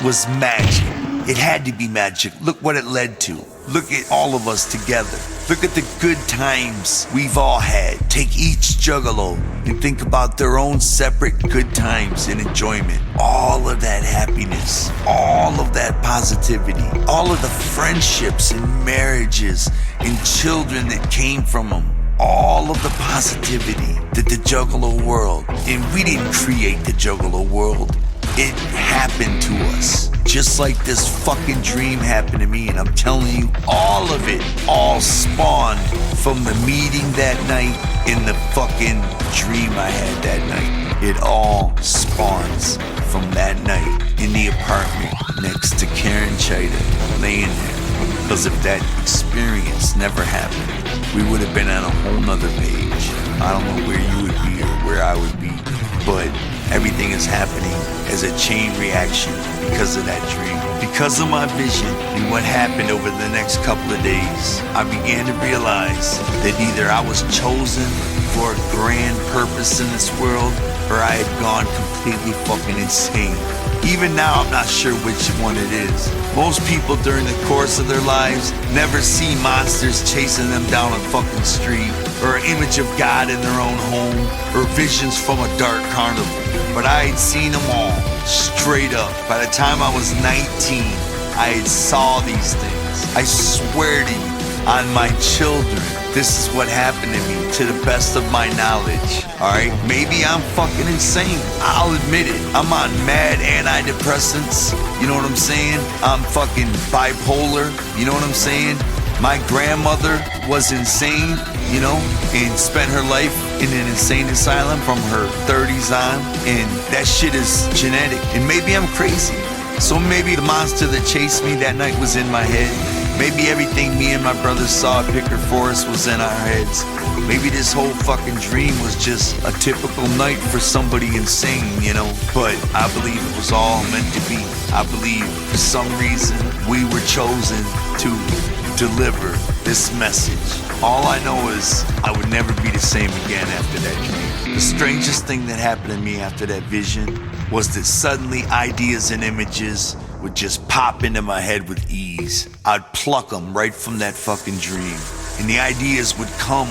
was magic. It had to be magic. Look what it led to. Look at all of us together. Look at the good times we've all had. Take each juggalo and think about their own separate good times and enjoyment. All of that happiness, all of that positivity, all of the friendships and marriages and children that came from them. All of the positivity that the juggalo world, and we didn't create the juggalo world. It happened to us, just like this fucking dream happened to me. And I'm telling you, all of it, all spawned from the meeting that night in the fucking dream I had that night. It all spawns from that night in the apartment next to Karen Chida, laying there. Because if that experience never happened, we would have been on a whole nother page. I don't know where you would be or where I would be, but everything is happening as a chain reaction because of that dream. Because of my vision and what happened over the next couple of days, I began to realize that either I was chosen for a grand purpose in this world or I had gone completely fucking insane. Even now, I'm not sure which one it is. Most people during the course of their lives never see monsters chasing them down a fucking street, or an image of God in their own home, or visions from a dark carnival. But I had seen them all, straight up. By the time I was 19, I had saw these things. I swear to you, on my children, this is what happened to me, to the best of my knowledge. Alright, maybe I'm fucking insane. I'll admit it. I'm on mad antidepressants. You know what I'm saying? I'm fucking bipolar. You know what I'm saying? My grandmother was insane, you know, and spent her life in an insane asylum from her 30s on. And that shit is genetic. And maybe I'm crazy. So maybe the monster that chased me that night was in my head. Maybe everything me and my brother saw at Picker Forest was in our heads. Maybe this whole fucking dream was just a typical night for somebody insane, you know? But I believe it was all meant to be. I believe for some reason we were chosen to deliver this message. All I know is I would never be the same again after that dream. The strangest thing that happened to me after that vision was that suddenly ideas and images would just pop into my head with ease. I'd pluck them right from that fucking dream. And the ideas would come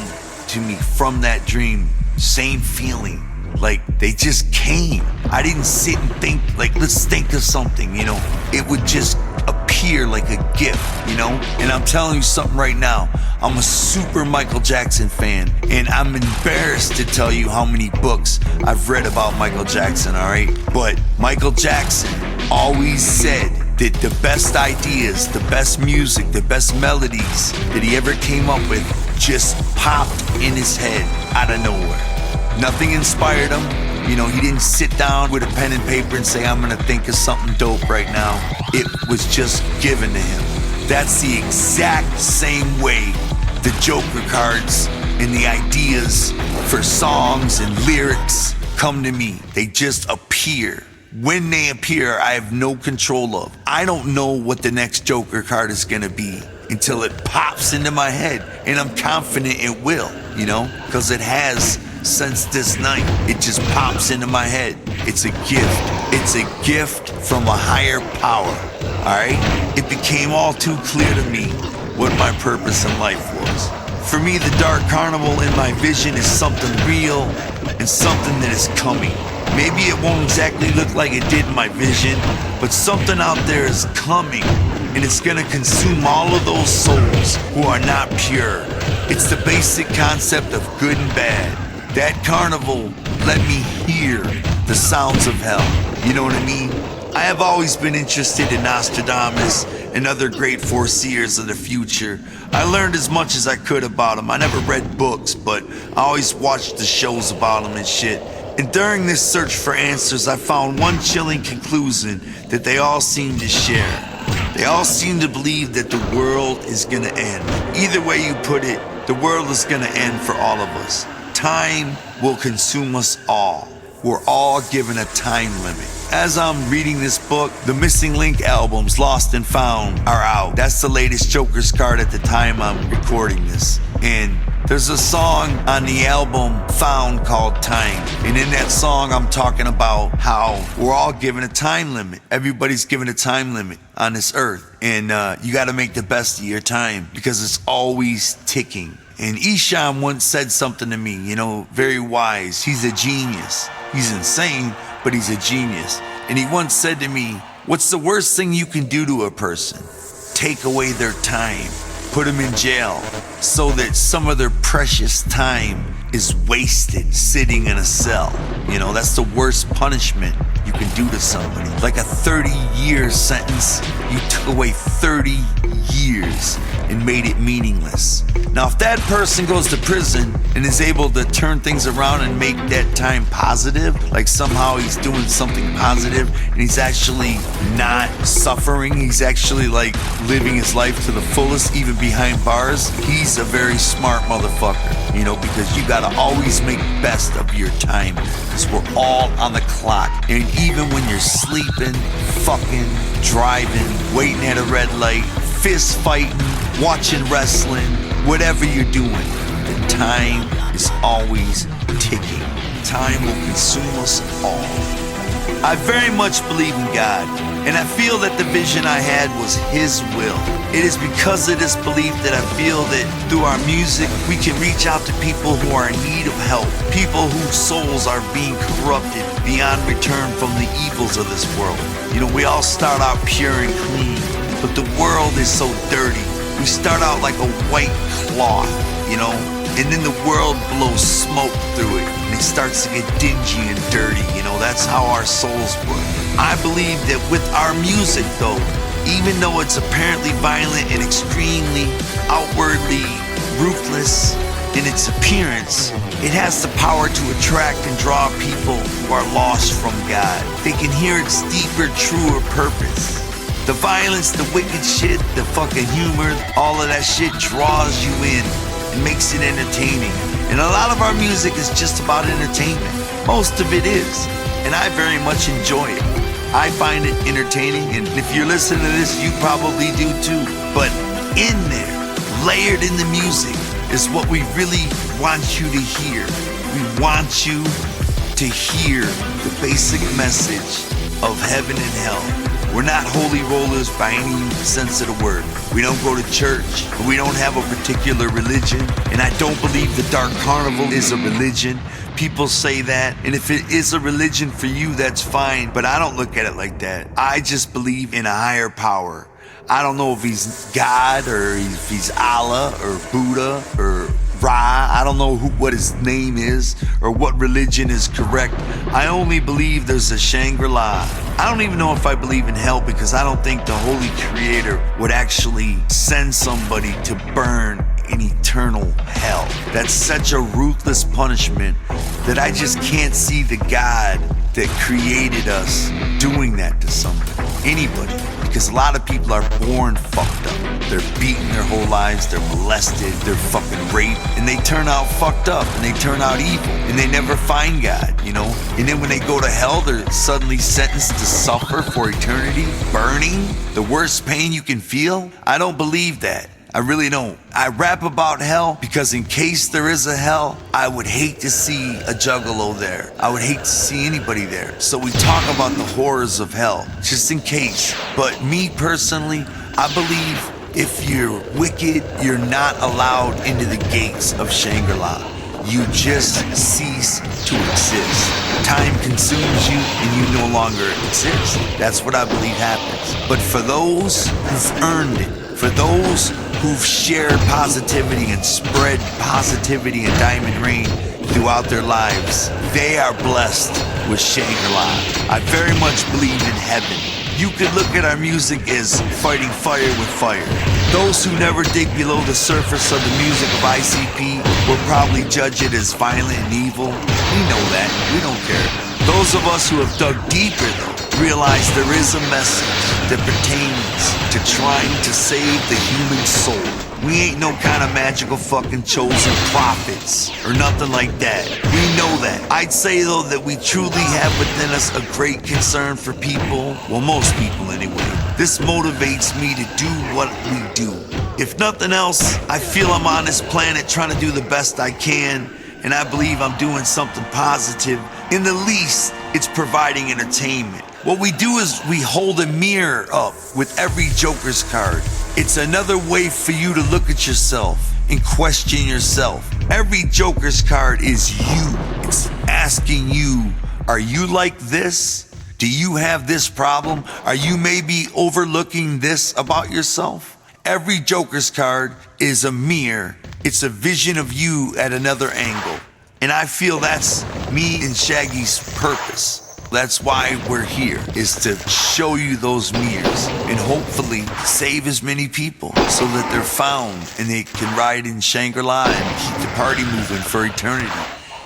to me from that dream Same feeling. Like, they just came. I didn't sit and think, like, let's think of something, you know. It would just appear like a gift, you know. And I'm telling you something right now. I'm a super Michael Jackson fan, and I'm embarrassed to tell you how many books I've read about Michael Jackson, all right? But Michael Jackson always said that the best ideas, the best music, the best melodies that he ever came up with just popped in his head out of nowhere. Nothing inspired him. You know, he didn't sit down with a pen and paper and say, I'm gonna think of something dope right now. It was just given to him. That's the exact same way the Joker cards and the ideas for songs and lyrics come to me. They just appear. When they appear, I have no control of. I don't know what the next Joker card is gonna be until it pops into my head, and I'm confident it will, you know, because it has since this night. It just pops into my head. It's a gift. It's a gift from a higher power, all right? It became all too clear to me what my purpose in life was. For me, the Dark Carnival in my vision is something real and something that is coming. Maybe it won't exactly look like it did in my vision, but something out there is coming, and it's gonna consume all of those souls who are not pure. It's the basic concept of good and bad. That carnival let me hear the sounds of hell. You know what I mean? I have always been interested in Nostradamus and other great foreseers of the future. I learned as much as I could about them. I never read books, but I always watched the shows about them and shit. And during this search for answers, I found one chilling conclusion that they all seem to share. They all seem to believe that the world is gonna end. Either way you put it, the world is gonna end for all of us. Time will consume us all. We're all given a time limit. As I'm reading this book, the Missing Link albums, Lost and Found, are out. That's the latest Joker's card at the time I'm recording this. And there's a song on the album Found called Time. And in that song, I'm talking about how we're all given a time limit. Everybody's given a time limit on this earth. And you gotta make the best of your time because it's always ticking. And Isham once said something to me, you know, very wise. He's a genius. He's insane, but he's a genius. And he once said to me, what's the worst thing you can do to a person? Take away their time. Put them in jail so that some of their precious time is wasted sitting in a cell. You know, that's the worst punishment you can do to somebody. Like a 30-year sentence, you took away 30 years and made it meaningless. Now, if that person goes to prison and is able to turn things around and make that time positive, like somehow he's doing something positive and he's actually not suffering, he's actually like living his life to the fullest, even behind bars, he's a very smart motherfucker, you know, because you gotta always make the best of your time because we're all on the clock. And even when you're sleeping, fucking, driving, waiting at a red light, fist fighting, watching wrestling, whatever you're doing, the time is always ticking. Time will consume us all. I very much believe in God, and I feel that the vision I had was His will. It is because of this belief that I feel that through our music, we can reach out to people who are in need of help, people whose souls are being corrupted beyond return from the evils of this world. You know, we all start out pure and clean, but the world is so dirty. We start out like a white cloth, you know, and then the world blows smoke through it, and it starts to get dingy and dirty, you know, that's how our souls work. I believe that with our music, though, even though it's apparently violent and extremely outwardly ruthless in its appearance, it has the power to attract and draw people who are lost from God. They can hear its deeper, truer purpose. The violence, the wicked shit, the fucking humor, all of that shit draws you in and makes it entertaining. And a lot of our music is just about entertainment. Most of it is. And I very much enjoy it. I find it entertaining, and if you're listening to this, you probably do too. But in there, layered in the music, is what we really want you to hear. We want you to hear the basic message of heaven and hell. We're not holy rollers by any sense of the word. We don't go to church. We don't have a particular religion. And I don't believe the Dark Carnival is a religion People say that, and if it is a religion for you, that's fine, but I don't look at it like that. I just believe in a higher power. I don't know if he's God or if he's Allah or Buddha or Ra. I don't know what his name is or what religion is correct. I only believe there's a Shangri-La. I don't even know if I believe in hell because I don't think the Holy Creator would actually send somebody to burn in eternal hell. That's such a ruthless punishment that I just can't see the God that created us doing that to somebody, anybody. Because a lot of people are born fucked up. They're beaten their whole lives, they're molested, they're fucking raped, and they turn out fucked up, and they turn out evil, and they never find God, you know? And then when they go to hell, they're suddenly sentenced to suffer for eternity, burning, the worst pain you can feel. I don't believe that. I really don't. I rap about hell because in case there is a hell, I would hate to see a juggalo there. I would hate to see anybody there. So we talk about the horrors of hell, just in case. But me personally, I believe if you're wicked, you're not allowed into the gates of Shangri-La. You just cease to exist. Time consumes you and you no longer exist. That's what I believe happens. But for those who've earned it, for those who've shared positivity and spread positivity and diamond rain throughout their lives, they are blessed with Shangri-La. I very much believe in heaven. You could look at our music as fighting fire with fire. Those who never dig below the surface of the music of ICP will probably judge it as violent and evil. We know that. We don't care. Those of us who have dug deeper, though, realize there is a message that pertains to trying to save the human soul. We ain't no kind of magical fucking chosen prophets or nothing like that. We know that. I'd say though that we truly have within us a great concern for people. Well, most people anyway. This motivates me to do what we do. If nothing else, I feel I'm on this planet trying to do the best I can, and I believe I'm doing something positive. In the least, it's providing entertainment. What we do is we hold a mirror up with every Joker's card. It's another way for you to look at yourself and question yourself. Every Joker's card is you. It's asking you, are you like this? Do you have this problem? Are you maybe overlooking this about yourself? Every Joker's card is a mirror. It's a vision of you at another angle. And I feel that's me and Shaggy's purpose. That's why we're here, is to show you those mirrors and hopefully save as many people so that they're found and they can ride in Shangri-La and keep the party moving for eternity.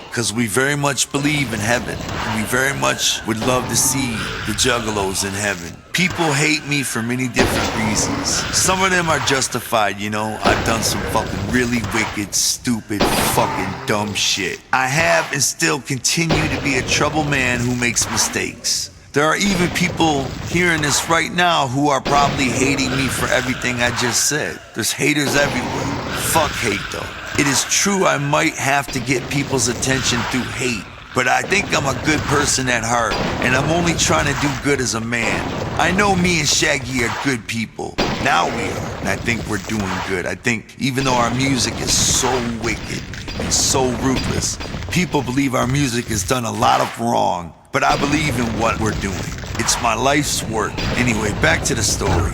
Because we very much believe in heaven. And we very much would love to see the juggalos in heaven. People hate me for many different reasons. Some of them are justified, you know. I've done some fucking really wicked, stupid, fucking dumb shit. I have and still continue to be a troubled man who makes mistakes. There are even people hearing this right now who are probably hating me for everything I just said. There's haters everywhere. Fuck hate though. It is true I might have to get people's attention through hate, but I think I'm a good person at heart, and I'm only trying to do good as a man. I know me and Shaggy are good people. Now we are, and I think we're doing good. I think even though our music is so wicked and so ruthless, people believe our music has done a lot of wrong, but I believe in what we're doing. It's my life's work. Anyway, back to the story.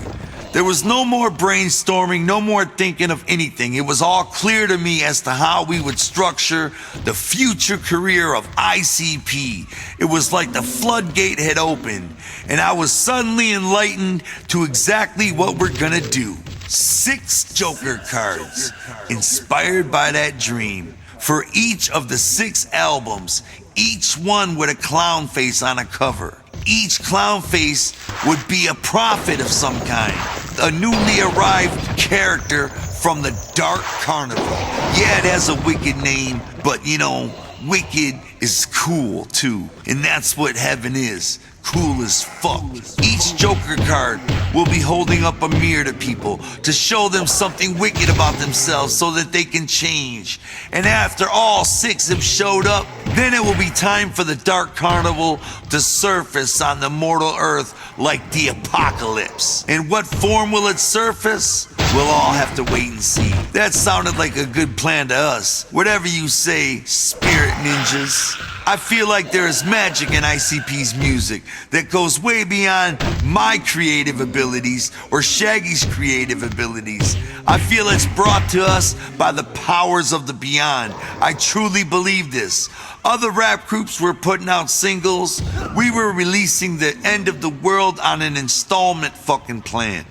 There was no more brainstorming, no more thinking of anything. It was all clear to me as to how we would structure the future career of ICP. It was like the floodgate had opened, and I was suddenly enlightened to exactly what we're gonna do. 6 Joker cards, inspired by that dream. For each of the 6 albums, each one with a clown face on a cover. Each clown face would be a prophet of some kind, a newly arrived character from the Dark Carnival. Yeah, it has a wicked name, but you know, wicked is cool too, and that's what heaven is. Cool as fuck. Each Joker card will be holding up a mirror to people to show them something wicked about themselves so that they can change. And after all 6 have showed up, then it will be time for the Dark Carnival to surface on the mortal earth like the apocalypse. In what form will it surface? We'll all have to wait and see. That sounded like a good plan to us. Whatever you say, spirit ninjas. I feel like there is magic in ICP's music that goes way beyond my creative abilities or Shaggy's creative abilities. I feel it's brought to us by the powers of the beyond. I truly believe this. Other rap groups were putting out singles. We were releasing the end of the world on an installment fucking plan.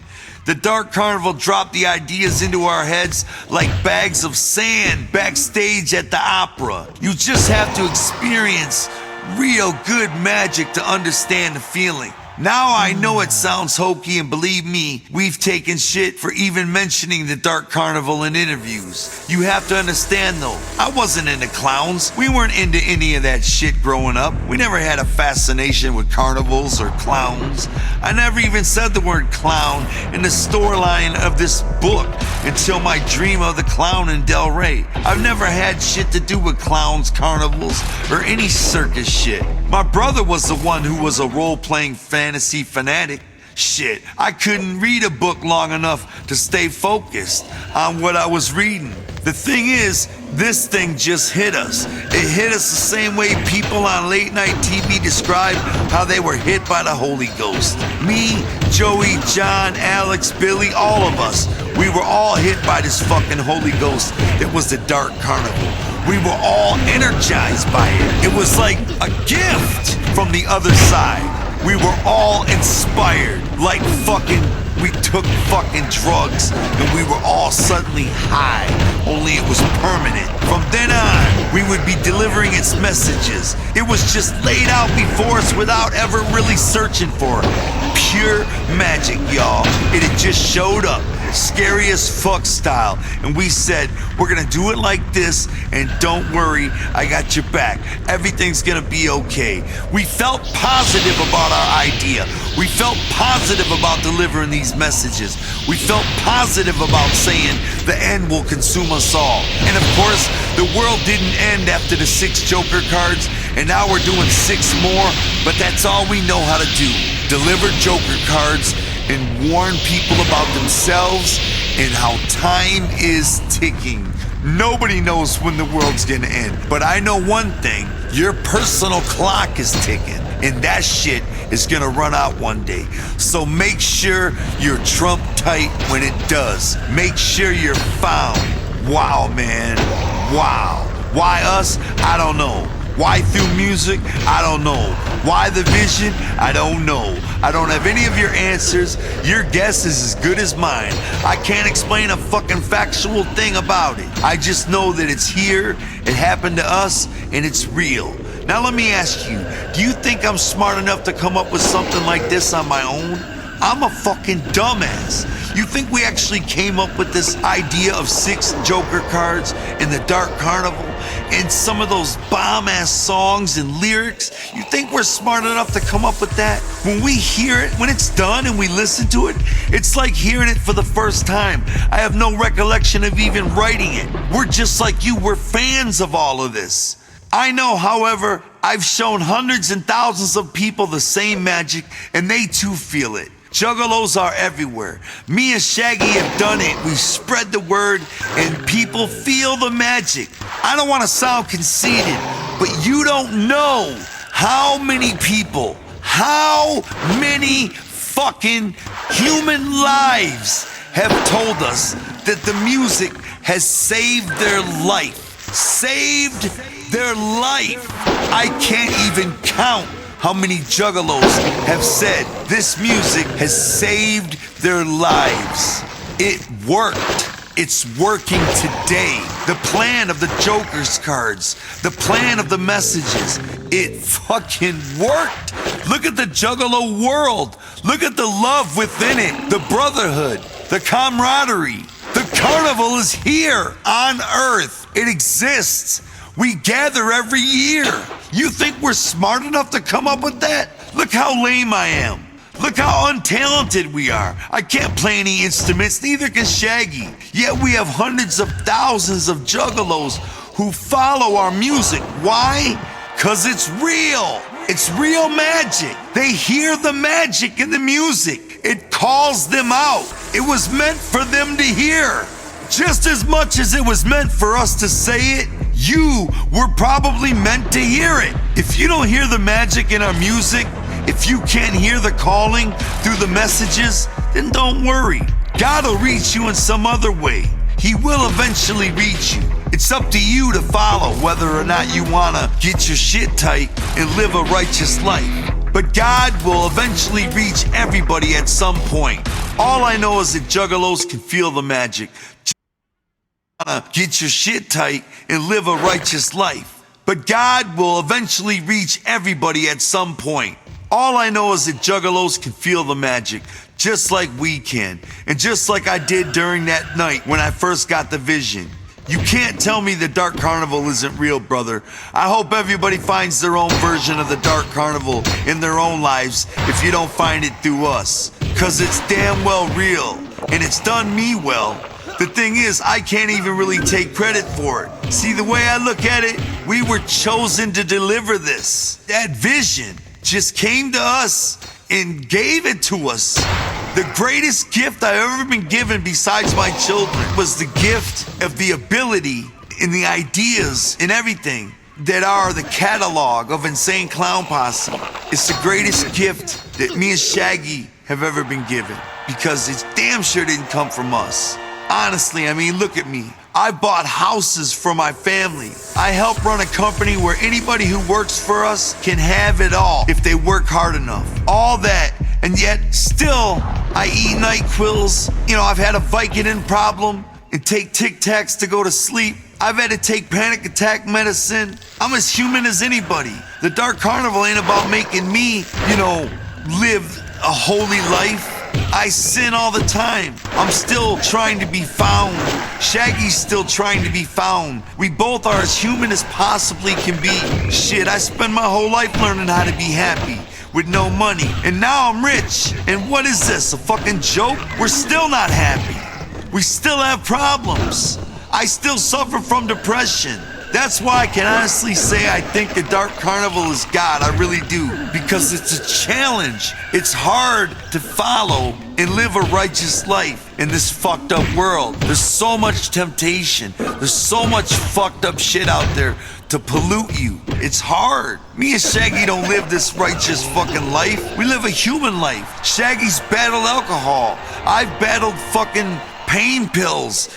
The Dark Carnival dropped the ideas into our heads like bags of sand backstage at the opera. You just have to experience real good magic to understand the feeling. Now I know it sounds hokey, and believe me, we've taken shit for even mentioning the Dark Carnival in interviews. You have to understand though, I wasn't into clowns. We weren't into any of that shit growing up. We never had a fascination with carnivals or clowns. I never even said the word clown in the storyline of this book until my dream of the clown in Del Rey. I've never had shit to do with clowns, carnivals, or any circus shit. My brother was the one who was a role-playing fantasy fanatic. Shit, I couldn't read a book long enough to stay focused on what I was reading. The thing is, this thing just hit us. It hit us the same way people on late night TV describe how they were hit by the Holy Ghost. Me, Joey, John, Alex, Billy, all of us, we were all hit by this fucking Holy Ghost that was the Dark Carnival. We were all energized by it. It was like a gift from the other side. We were all inspired, like we took fucking drugs and we were all suddenly high, only it was permanent. From then on, we would be delivering its messages. It was just laid out before us without ever really searching for it. Pure magic, y'all. It had just showed up. Scary as fuck style, and we said we're gonna do it like this, and don't worry, I got your back. Everything's gonna be okay. We felt positive about our idea. We felt positive about delivering these messages. We felt positive about saying the end will consume us all. And of course, the world didn't end after the 6 Joker cards, and now we're doing 6 more, but that's all we know how to do. Deliver Joker cards and warn people about themselves and how time is ticking. Nobody knows when the world's gonna end, but I know one thing, your personal clock is ticking, and that shit is gonna run out one day. So make sure you're Trump tight when it does. Make sure you're found. Wow, man, wow. Why us? I don't know. Why through music? I don't know. Why the vision? I don't know. I don't have any of your answers. Your guess is as good as mine. I can't explain a fucking factual thing about it. I just know that it's here, it happened to us, and it's real. Now let me ask you, do you think I'm smart enough to come up with something like this on my own? I'm a fucking dumbass. You think we actually came up with this idea of 6 Joker cards in the Dark Carnival and some of those bomb-ass songs and lyrics? You think we're smart enough to come up with that? When we hear it, when it's done and we listen to it, it's like hearing it for the first time. I have no recollection of even writing it. We're just like you, we're fans of all of this. I know, however, I've shown hundreds and thousands of people the same magic, and they too feel it. Juggalos are everywhere. Me and Shaggy have done it. We've spread the word, and people feel the magic. I don't want to sound conceited, but you don't know how many people, how many fucking human lives have told us that the music has saved their life. Saved their life. I can't even count how many juggalos have said this music has saved their lives. It worked. It's working today. The plan of the Joker's cards, the plan of the messages, it fucking worked. Look at the juggalo world. Look at the love within it, the brotherhood, the camaraderie. The carnival is here on Earth. It exists. We gather every year. You think we're smart enough to come up with that? Look how lame I am. Look how untalented we are. I can't play any instruments, neither can Shaggy. Yet we have hundreds of thousands of juggalos who follow our music. Why? 'Cause it's real. It's real magic. They hear the magic in the music. It calls them out. It was meant for them to hear. Just as much as it was meant for us to say it, you were probably meant to hear it. If you don't hear the magic in our music, if you can't hear the calling through the messages, then don't worry. God will reach you in some other way. He will eventually reach you. It's up to you to follow whether or not you want to get your shit tight and live a righteous life. But God will eventually reach everybody at some point. All I know is that juggalos can feel the magic. Get your shit tight and live a righteous life. But God will eventually reach everybody at some point. All I know is that juggalos can feel the magic, just like we can, and just like I did during that night when I first got the vision. You can't tell me the Dark Carnival isn't real, brother. I hope everybody finds their own version of the Dark Carnival in their own lives if you don't find it through us. Cause it's damn well real, and it's done me well. The thing is, I can't even really take credit for it. See, the way I look at it, we were chosen to deliver this. That vision just came to us and gave it to us. The greatest gift I've ever been given besides my children was the gift of the ability and the ideas and everything that are the catalog of Insane Clown Posse. It's the greatest gift that me and Shaggy have ever been given because it damn sure didn't come from us. Honestly, I mean, look at me. I bought houses for my family. I help run a company where anybody who works for us can have it all if they work hard enough. All that, and yet still, I eat NyQuils. You know, I've had a Vicodin problem and take Tic Tacs to go to sleep. I've had to take panic attack medicine. I'm as human as anybody. The Dark Carnival ain't about making me, live a holy life. I sin all the time. I'm still trying to be found. Shaggy's still trying to be found. We both are as human as possibly can be. Shit, I spent my whole life learning how to be happy with no money. And now I'm rich. And what is this, a fucking joke? We're still not happy. We still have problems. I still suffer from depression. That's why I can honestly say I think the Dark Carnival is God. I really do. Because it's a challenge. It's hard to follow and live a righteous life in this fucked up world. There's so much temptation. There's so much fucked up shit out there to pollute you. It's hard. Me and Shaggy don't live this righteous fucking life. We live a human life. Shaggy's battled alcohol. I've battled fucking pain pills.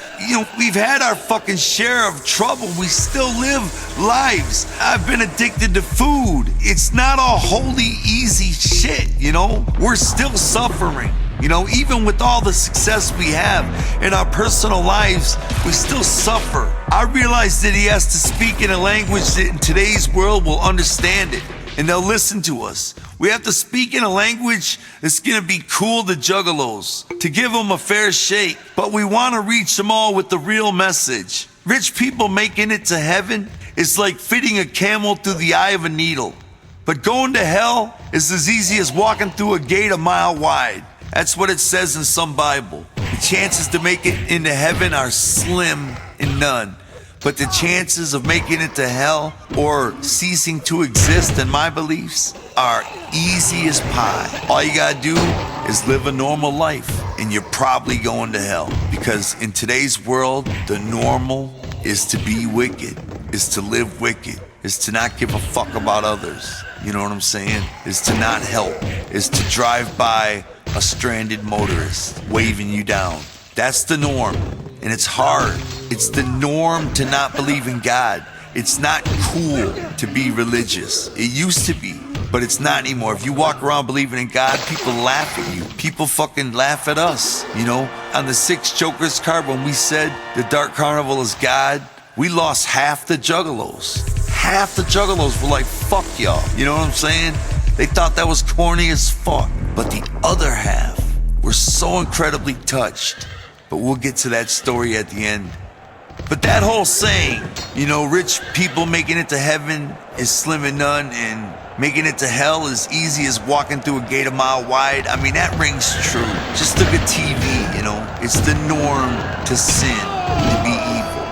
We've had our fucking share of trouble. We still live lives. I've been addicted to food. It's not all holy, easy shit, We're still suffering. Even with all the success we have in our personal lives, we still suffer. I realize that he has to speak in a language that in today's world will understand it, and they'll listen to us. We have to speak in a language that's gonna be cool to juggalos, to give them a fair shake, but we wanna reach them all with the real message. Rich people making it to heaven is like fitting a camel through the eye of a needle. But going to hell is as easy as walking through a gate a mile wide. That's what it says in some Bible. The chances to make it into heaven are slim and none. But the chances of making it to hell or ceasing to exist in my beliefs are easy as pie. All you gotta do is live a normal life and you're probably going to hell. Because in today's world, the normal is to be wicked, is to live wicked, is to not give a fuck about others. You know what I'm saying? Is to not help, is to drive by a stranded motorist waving you down. That's the norm. And it's hard. It's the norm to not believe in God. It's not cool to be religious. It used to be, but it's not anymore. If you walk around believing in God, people laugh at you. People fucking laugh at us. On the 6 Jokers card, when we said the Dark Carnival is God, we lost half the juggalos. Half the juggalos were like, fuck y'all. You know what I'm saying? They thought that was corny as fuck. But the other half were so incredibly touched. But we'll get to that story at the end. But that whole saying, rich people making it to heaven is slim and none, and making it to hell is easy as walking through a gate a mile wide. I mean, that rings true. Just look at TV, It's the norm to sin, to be evil.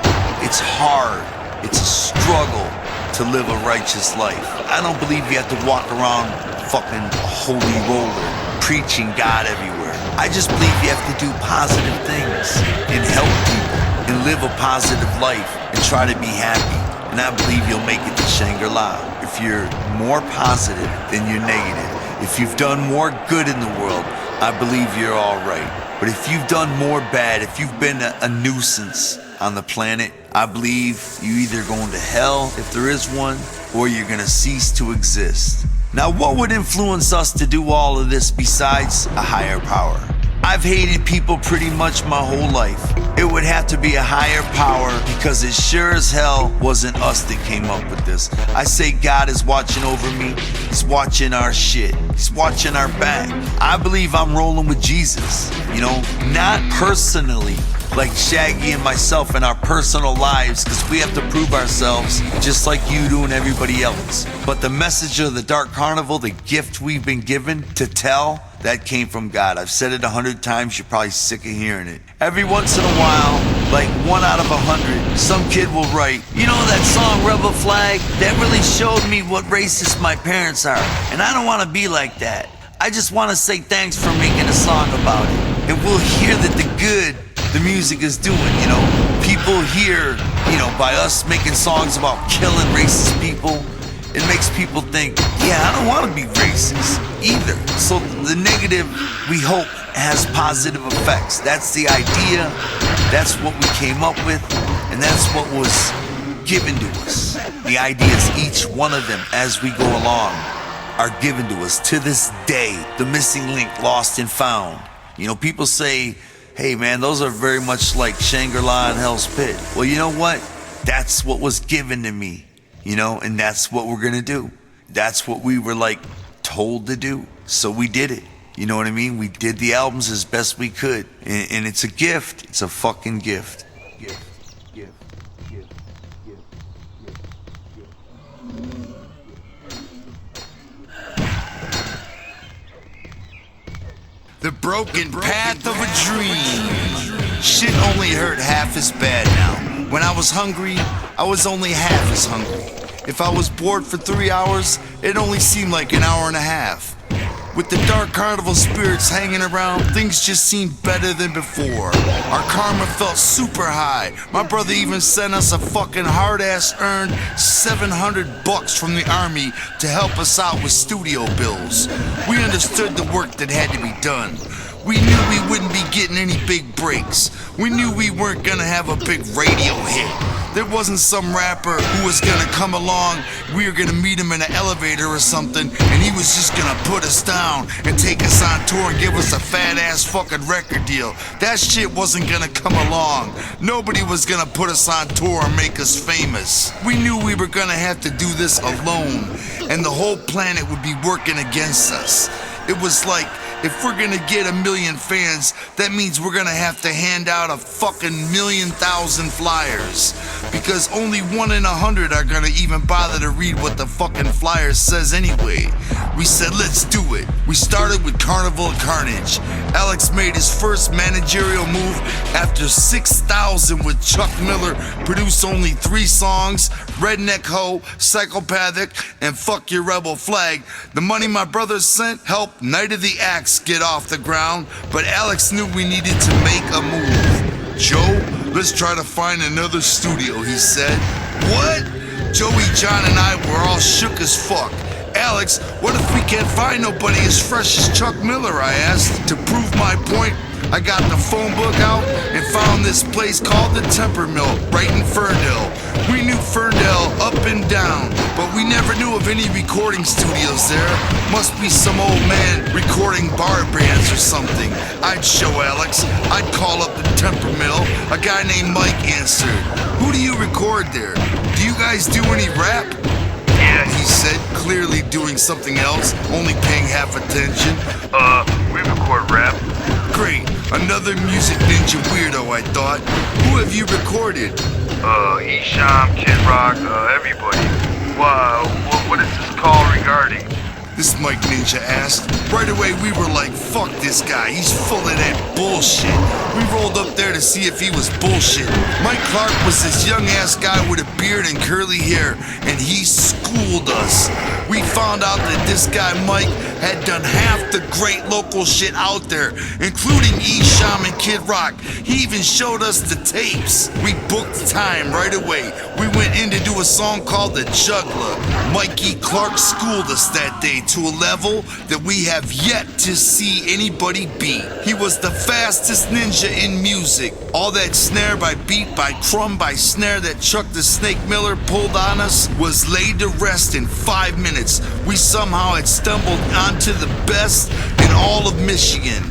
It's hard. It's a struggle to live a righteous life. I don't believe you have to walk around fucking a holy roller, preaching God everywhere. I just believe you have to do positive things and help people and live a positive life and try to be happy. And I believe you'll make it to Shangri-La. If you're more positive than you're negative, if you've done more good in the world, I believe you're all right. But if you've done more bad, if you've been a nuisance on the planet, I believe you either going to hell, if there is one, or you're gonna cease to exist. Now, what would influence us to do all of this besides a higher power? I've hated people pretty much my whole life. It would have to be a higher power, because it sure as hell wasn't us that came up with this. I say God is watching over me. He's watching our shit. He's watching our back. I believe I'm rolling with Jesus, you know, not personally like Shaggy and myself in our personal lives, because we have to prove ourselves just like you do and everybody else. But the message of the Dark Carnival, the gift we've been given to tell, that came from God. I've said it 100 times, you're probably sick of hearing it. Every once in a while, like 1 out of 100, some kid will write, you know that song Rebel Flag? That really showed me what racist my parents are. And I don't want to be like that. I just want to say thanks for making a song about it. And we'll hear that the good the music is doing, you know. People hear, you know, by us making songs about killing racist people, it makes people think, yeah, I don't want to be racist either. So the negative, we hope, has positive effects. That's the idea, that's what we came up with, and that's what was given to us. The ideas, each one of them, as we go along, are given to us to this day. The missing link, lost and found. You know, people say, hey man, those are very much like Shangri-La and Hell's Pit. Well, you know what? That's what was given to me, you know, and that's what we're gonna do. That's what we were like told to do. So we did it. You know what I mean? We did the albums as best we could. And it's a gift. It's a fucking gift. The broken path of a dream. Shit only hurt half as bad now. When I was hungry, I was only half as hungry. If I was bored for 3 hours, it only seemed like an hour and a half. With the Dark Carnival spirits hanging around, things just seemed better than before. Our karma felt super high. My brother even sent us a fucking hard-ass earned $700 from the army to help us out with studio bills. We understood the work that had to be done. We knew we wouldn't be getting any big breaks. We knew we weren't gonna have a big radio hit. There wasn't some rapper who was gonna come along, we were gonna meet him in an elevator or something, and he was just gonna put us down and take us on tour and give us a fat ass fucking record deal. That shit wasn't gonna come along. Nobody was gonna put us on tour and make us famous. We knew we were gonna have to do this alone, and the whole planet would be working against us. It was like, if we're gonna get 1 million fans, that means we're gonna have to hand out a fucking 1,000,000 flyers. Because only 1 in 100 are gonna even bother to read what the fucking flyer says anyway. We said, let's do it. We started with Carnival of Carnage. Alex made his first managerial move after 6,000 with Chuck Miller, produced only 3 songs, Redneck Ho, Psychopathic, and Fuck Your Rebel Flag. The money my brothers sent helped Night of the Axe get off the ground, but Alex knew we needed to make a move. Joe, let's try to find another studio, he said. What? Joey, John, and I were all shook as fuck. Alex, what if we can't find nobody as fresh as Chuck Miller, I asked. To prove my point, I got the phone book out and found this place called the Temper Mill, right in Ferndale. We knew Ferndale up and down, but we never knew of any recording studios there. Must be some old man recording bar bands or something. I'd show Alex. I'd call up the Temper Mill. A guy named Mike answered. Who do you record there? Do you guys do any rap? Yeah, he said, clearly doing something else, only paying half attention. We record rap. Great, another music ninja weirdo, I thought. Who have you recorded? Esham, Kid Rock, everybody. Wow, what is this call regarding? This Mike Ninja asked. Right away we were like, fuck this guy, he's full of that bullshit. We rolled up there to see if he was bullshit. Mike Clark was this young ass guy with a beard and curly hair, and he schooled us. we found out that this guy Mike had done half the great local shit out there, including ep6 and Kid Rock. He even showed us the tapes. We booked time right away. We went in to do a song called The Juggler. Mikey Clark schooled us that day to a level that we have yet to see anybody beat. He was the fastest ninja in music. All that snare by beat by crumb by snare that Chuck the Snake Miller pulled on us was laid to rest in 5 minutes. We somehow had stumbled onto the best in all of Michigan.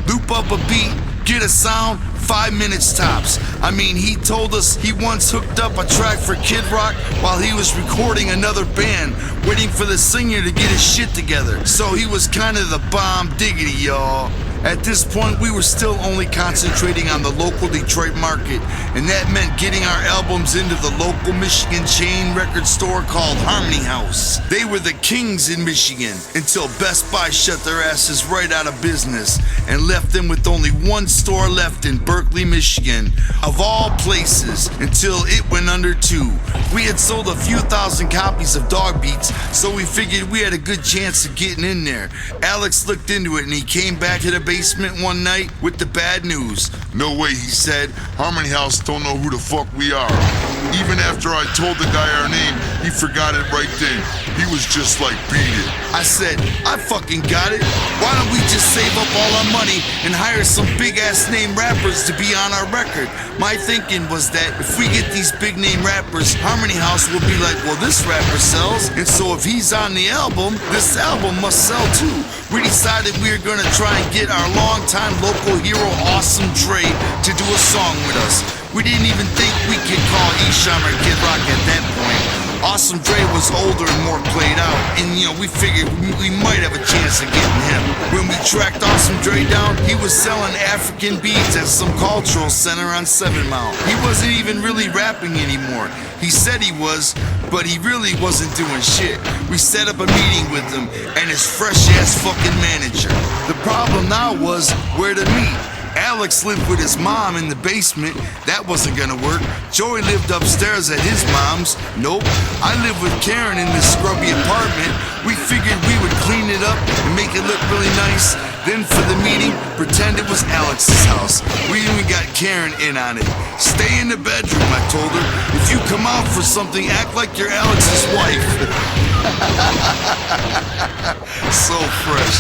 Loop up a beat, get a sound, 5 minutes tops. I mean, he told us he once hooked up a track for Kid Rock while he was recording another band, waiting for the singer to get his shit together. So he was kind of the bomb diggity, y'all. At this point, we were still only concentrating on the local Detroit market, and that meant getting our albums into the local Michigan chain record store called Harmony House. They were the kings in Michigan until Best Buy shut their asses right out of business and left them with only one store left in Berkeley, Michigan, of all places, until it went under too. We had sold a few thousand copies of Dog Beats, so we figured we had a good chance of getting in there. Alex looked into it and he came back to the basement one night with the bad news. No way, he said. Harmony House don't know who the fuck we are. Even after I told the guy our name, he forgot it right then. He was just like, beat it. I said, I fucking got it. Why don't we just save up all our money and hire some big ass name rappers to be on our record? My thinking was that if we get these big name rappers, Harmony House will be like, well, this rapper sells, and so if he's on the album, this album must sell too. We decided we were gonna try and get our longtime local hero Awesome Dre to do a song with us. We didn't even think we could call ep6 or Kid Rock at that point. Awesome Dre was older and more played out, and we figured we might have a chance of getting him. When we tracked Awesome Dre down, he was selling African beads at some cultural center on 7 Mile. He wasn't even really rapping anymore. He said he was, but he really wasn't doing shit. We set up a meeting with him and his fresh ass fucking manager. The problem now was where to meet. Alex lived with his mom in the basement. That wasn't gonna work. Joey lived upstairs at his mom's. Nope. I lived with Karen in this scrubby apartment. We figured we would clean it up and make it look really nice. Then for the meeting, pretend it was Alex's house. We even got Karen in on it. Stay in the bedroom, I told her. If you come out for something, act like you're Alex's wife. So fresh.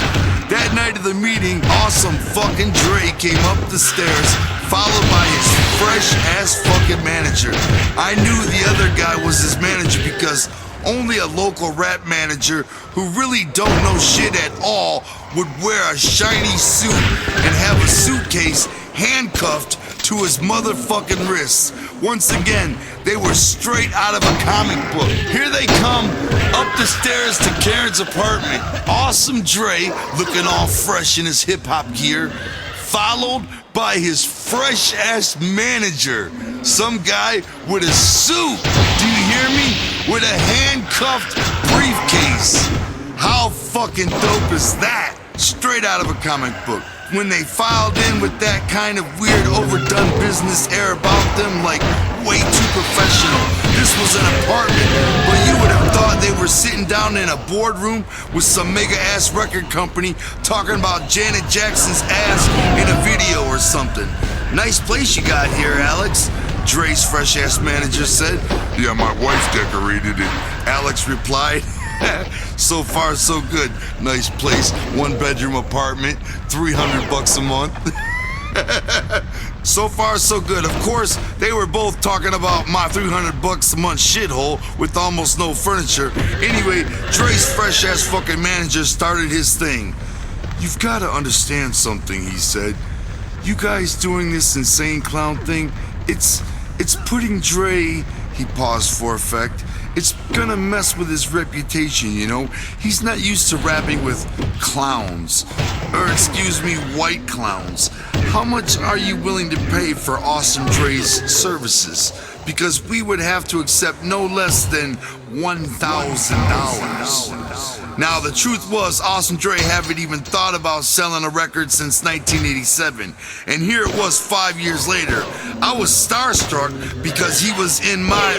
That night of the meeting, Awesome fucking Dre came up the stairs, followed by his fresh ass fucking manager. I knew the other guy was his manager because only a local rap manager who really don't know shit at all would wear a shiny suit and have a suitcase handcuffed to his motherfucking wrists. Once again, they were straight out of a comic book. Here they come up the stairs to Karen's apartment. Awesome Dre, looking all fresh in his hip-hop gear, followed by his fresh-ass manager. Some guy with a suit, do you hear me? With a handcuffed briefcase. How fucking dope is that? Straight out of a comic book. When they filed in with that kind of weird overdone business air about them, like way too professional. This was an apartment, but you would have thought they were sitting down in a boardroom with some mega-ass record company talking about Janet Jackson's ass in a video or something. Nice place you got here, Alex, Dre's fresh-ass manager said. Yeah, my wife decorated it. Alex replied. So far, so good. Nice place, 1-bedroom apartment, $300 a month. So far, so good. Of course, they were both talking about my $300 a month shithole with almost no furniture. Anyway, Dre's fresh-ass fucking manager started his thing. You've got to understand something, he said. You guys doing this insane clown thing, it's putting Dre, he paused for effect, it's gonna mess with his reputation, you know? He's not used to rapping with clowns. Or excuse me, white clowns. How much are you willing to pay for Awesome Dre's services? Because we would have to accept no less than $1,000. Now, the truth was, Awesome Dre haven't even thought about selling a record since 1987. And here it was 5 years later. I was starstruck because he was in my,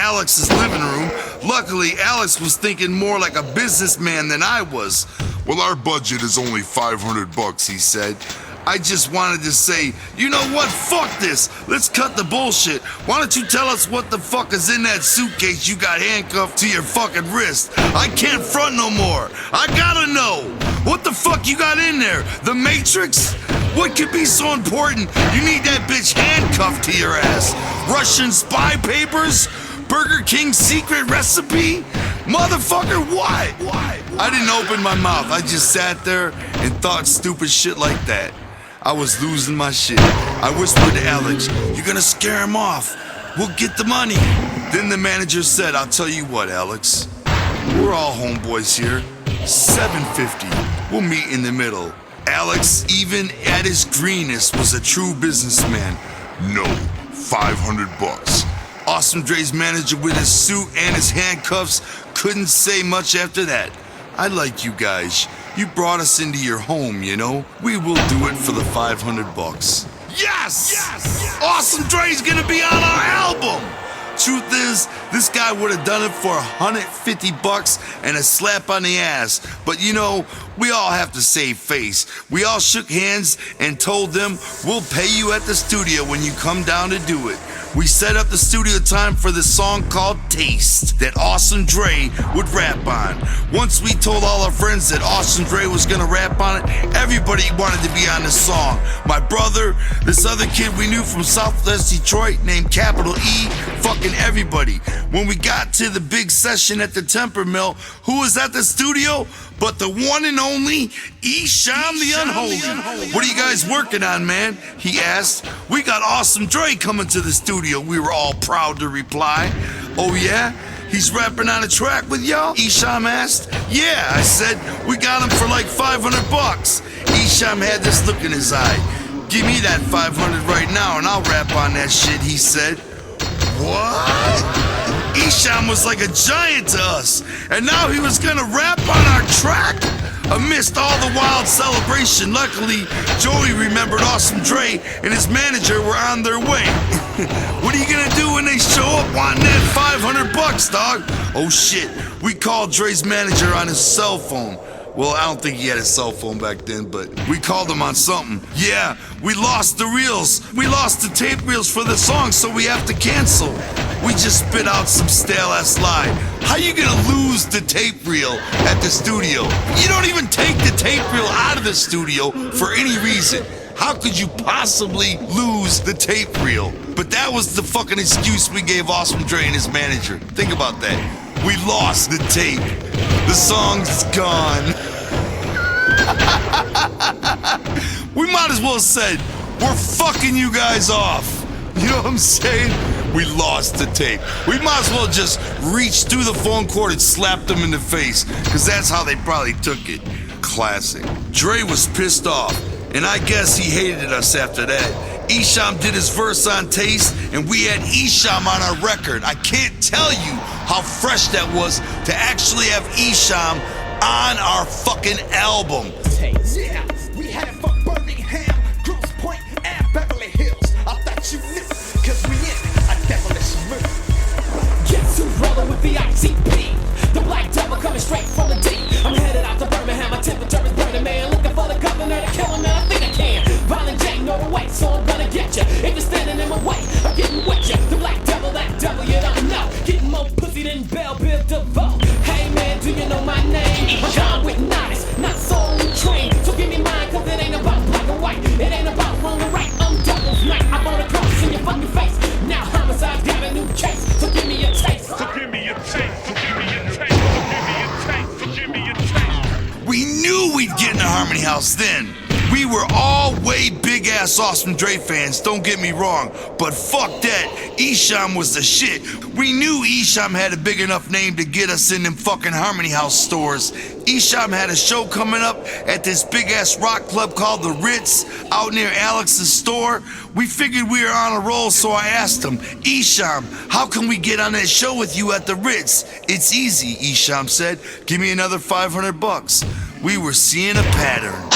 Alex's living room. Luckily, Alex was thinking more like a businessman than I was. Well, our budget is only $500, he said. I just wanted to say, you know what? Fuck this. Let's cut the bullshit. Why don't you tell us what the fuck is in that suitcase you got handcuffed to your fucking wrist? I can't front no more. I gotta know. What the fuck you got in there? The Matrix? What could be so important? You need that bitch handcuffed to your ass. Russian spy papers? Burger King secret recipe? Motherfucker, what? I didn't open my mouth. I just sat there and thought stupid shit like that. I was losing my shit. I whispered to Alex, "You're gonna scare him off. We'll get the money." Then the manager said, "I'll tell you what, Alex. We're all homeboys here. $750. We'll meet in the middle." Alex, even at his greenest, was a true businessman. No, $500. Awesome Dre's manager with his suit and his handcuffs couldn't say much after that. I like you guys. You brought us into your home, you know? We will do it for the $500. Yes! Awesome Dre's gonna be on our album! Truth is, this guy would have done it for $150 and a slap on the ass. But you know, we all have to save face. We all shook hands and told them, "We'll pay you at the studio when you come down to do it." We set up the studio time for this song called Taste that Awesome Dre would rap on. Once we told all our friends that Awesome Dre was gonna rap on it, everybody wanted to be on the song. My brother, this other kid we knew from Southwest Detroit named Capital E, fucking everybody. When we got to the big session at the Temper Mill, who was at the studio? But the one and only Esham the Unholy. "What are you guys working on, man?" he asked. "We got Awesome Dre coming to the studio," we were all proud to reply. "Oh yeah? He's rapping on a track with y'all?" Esham asked. "Yeah," I said. "We got him for like $500. Esham had this look in his eye. "Give me that $500 right now and I'll rap on that shit," he said. What? Esham was like a giant to us, and now he was gonna rap on our track? Amidst all the wild celebration, luckily, Joey remembered Awesome Dre and his manager were on their way. What are you gonna do when they show up wanting that $500, dog? Oh shit, we called Dre's manager on his cell phone. Well, I don't think he had a cell phone back then, but we called him on something. "Yeah, we lost the reels. We lost the tape reels for the song, so we have to cancel." We just spit out some stale-ass lie. How you gonna lose the tape reel at the studio? You don't even take the tape reel out of the studio for any reason. How could you possibly lose the tape reel? But that was the fucking excuse we gave Awesome Dre and his manager. Think about that. We lost the tape. The song's gone. We might as well have said, "We're fucking you guys off." You know what I'm saying? We lost the tape. We might as well just reach through the phone cord and slap them in the face, because that's how they probably took it. Classic. Dre was pissed off, and I guess he hated us after that. Esham did his verse on Taste, and we had Esham on our record. I can't tell you how fresh that was to actually have Esham on our fucking album. Yeah, we had it for Birmingham, Grosse Pointe, and Beverly Hills. I thought you knew, cause we in a devilish mood. Guess who's rolling with the ICP? The Black Devil coming straight from the deep. I'm headed out to Birmingham, my temperature is burning, man. Looking for the governor to kill him, and I think I can. Violent J, know the way, so I'm gonna get ya. If you're standing in my way, I'm getting with ya. The Black Devil, that devil you don't know. Getting more pussy than Belle Biv DeVoe. Hey man, do you know my name? I'm gone with Nodis, not soul train. So give me mine, cause it ain't about black and white. It ain't about wrong and right. I'm devil's night. I'm on a cross in your fucking face. Now homicide's got a new case. So give me a taste. So give me a taste. So give me a taste. So give me a taste. So give me a taste. We knew we'd get in the Harmony House then. We We were all way big-ass Awesome Dre fans, don't get me wrong, but fuck that, Esham was the shit. We knew Esham had a big enough name to get us in them fucking Harmony House stores. Esham had a show coming up at this big-ass rock club called The Ritz out near Alex's store. We figured we were on a roll, so I asked him, Esham, how can we get on that show with you at The Ritz? It's easy, Esham said. Give me another $500. We were seeing a pattern.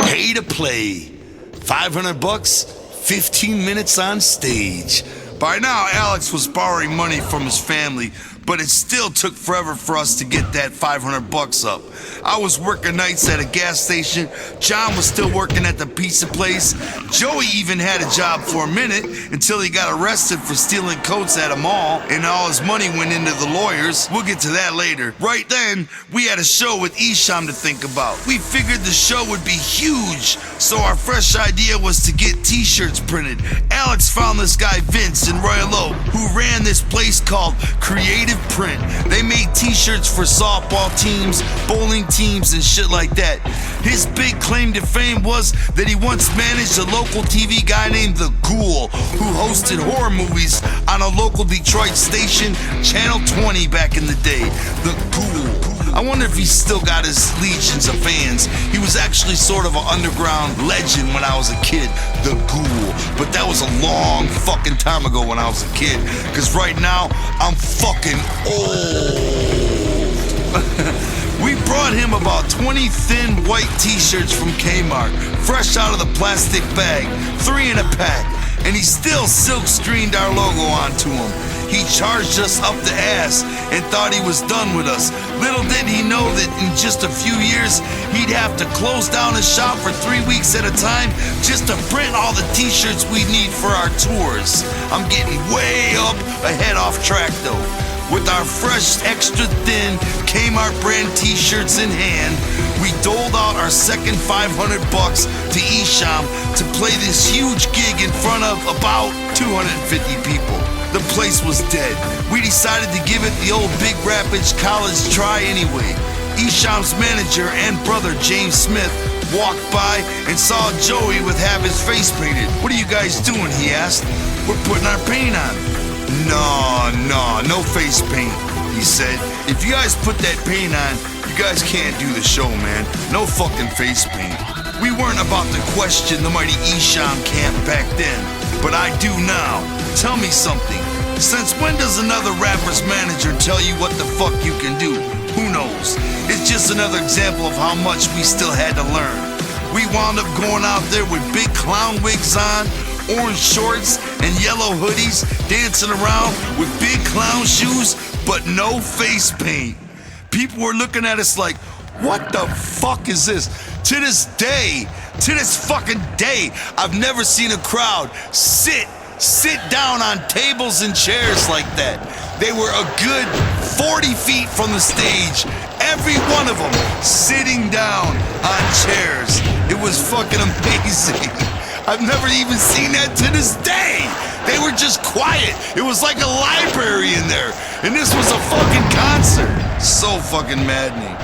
Pay to play. $500, 15 minutes on stage. By now, Alex was borrowing money from his family, but it still took forever for us to get that $500 up. I was working nights at a gas station. John was still working at the pizza place. Joey even had a job for a minute until he got arrested for stealing coats at a mall, and all his money went into the lawyers. We'll get to that later. Right then, we had a show with Esham to think about. We figured the show would be huge, so our fresh idea was to get t-shirts printed. Alex found this guy Vince in Royal Oak, who ran this place called Creative Print. They made t-shirts for softball teams, bowling teams, and shit like that. His big claim to fame was that he once managed a local TV guy named The Ghoul, who hosted horror movies on a local Detroit station, Channel 20 back in the day. The Ghoul. I wonder if he's still got his legions of fans. He was actually sort of an underground legend when I was a kid, The Ghoul. But that was a long fucking time ago when I was a kid, because right now, I'm fucking old. We brought him about 20 thin white t-shirts from Kmart, fresh out of the plastic bag, 3 in a pack, and he still silk screened our logo onto them. He charged us up the ass and thought he was done with us. Little did he know that in just a few years, he'd have to close down his shop for 3 weeks at a time just to print all the t-shirts we need for our tours. I'm getting way up ahead off track though. With our fresh, extra thin Kmart brand t-shirts in hand, we doled out our second $500 to Esham to play this huge gig in front of about 250 people. The place was dead. We decided to give it the old Big Rapids College try anyway. Esham's manager and brother, James Smith, walked by and saw Joey with half his face painted. "What are you guys doing?" he asked. "We're putting our paint on." No face paint, he said. "If you guys put that paint on, you guys can't do the show, man. No fucking face paint." We weren't about to question the mighty Esham camp back then, but I do now. Tell me something. Since when does another rapper's manager tell you what the fuck you can do? Who knows? It's just another example of how much we still had to learn. We wound up going out there with big clown wigs on, orange shorts, and yellow hoodies, dancing around with big clown shoes, but no face paint. People were looking at us like, what the fuck is this? To this fucking day, I've never seen a crowd sit down on tables and chairs like that. They were a good 40 feet from the stage, every one of them sitting down on chairs. It was fucking amazing. I've never even seen that to this day. They were just quiet. It was like a library in there. And this was a fucking concert. So fucking maddening.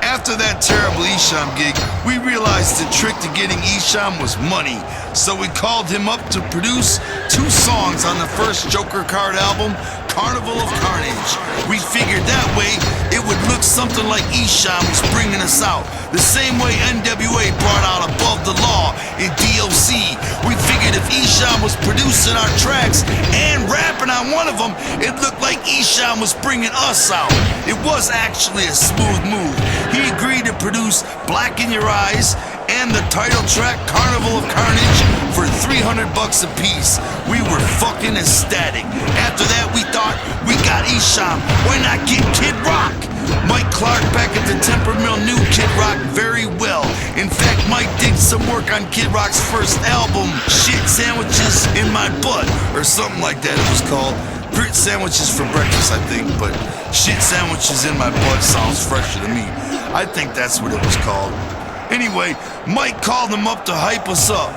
After that terrible Esham gig, we realized the trick to getting Esham was money. So we called him up to produce 2 songs on the first Joker Card album, Carnival of Carnage. We figured that way it would look something like Esham was bringing us out, the same way NWA brought out Above the Law in DOC. We figured if Esham was producing our tracks and rapping on one of them, it looked like Esham was bringing us out. It was actually a smooth move. He agreed to produce Black in Your Eyes and the title track Carnival of Carnage for $300 a piece. We were fucking ecstatic. After that, we thought, we got Esham, why not get Kid Rock? Mike Clark back at the Temper Mill knew Kid Rock very well. In fact, Mike did some work on Kid Rock's first album, Shit Sandwiches in My Butt, or something like that it was called. Grit sandwiches for breakfast, I think, but Shit Sandwiches in My Butt sounds fresher to me. I think that's what it was called. Anyway, Mike called him up to hype us up.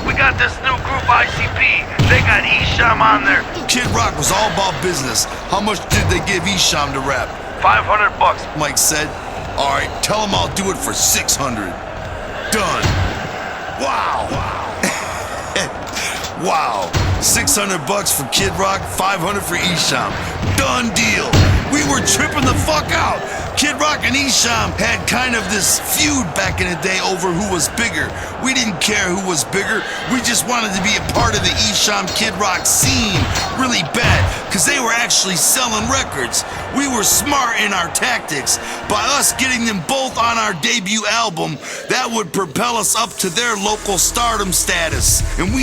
"We got this new group, ICP. They got Esham on there. Kid Rock was all about business. How much did they give Esham to rap? $500. Mike said. All right, tell him I'll do it for $600. Done. Wow. Wow. $600 for Kid Rock, $500 for Esham. Done deal. We were tripping the fuck out. Kid Rock and Esham had kind of this feud back in the day over who was bigger. We didn't care who was bigger. We just wanted to be a part of the Esham Kid Rock scene really bad, because they were actually selling records. We were smart in our tactics. By us getting them both on our debut album, that would propel us up to their local stardom status. And we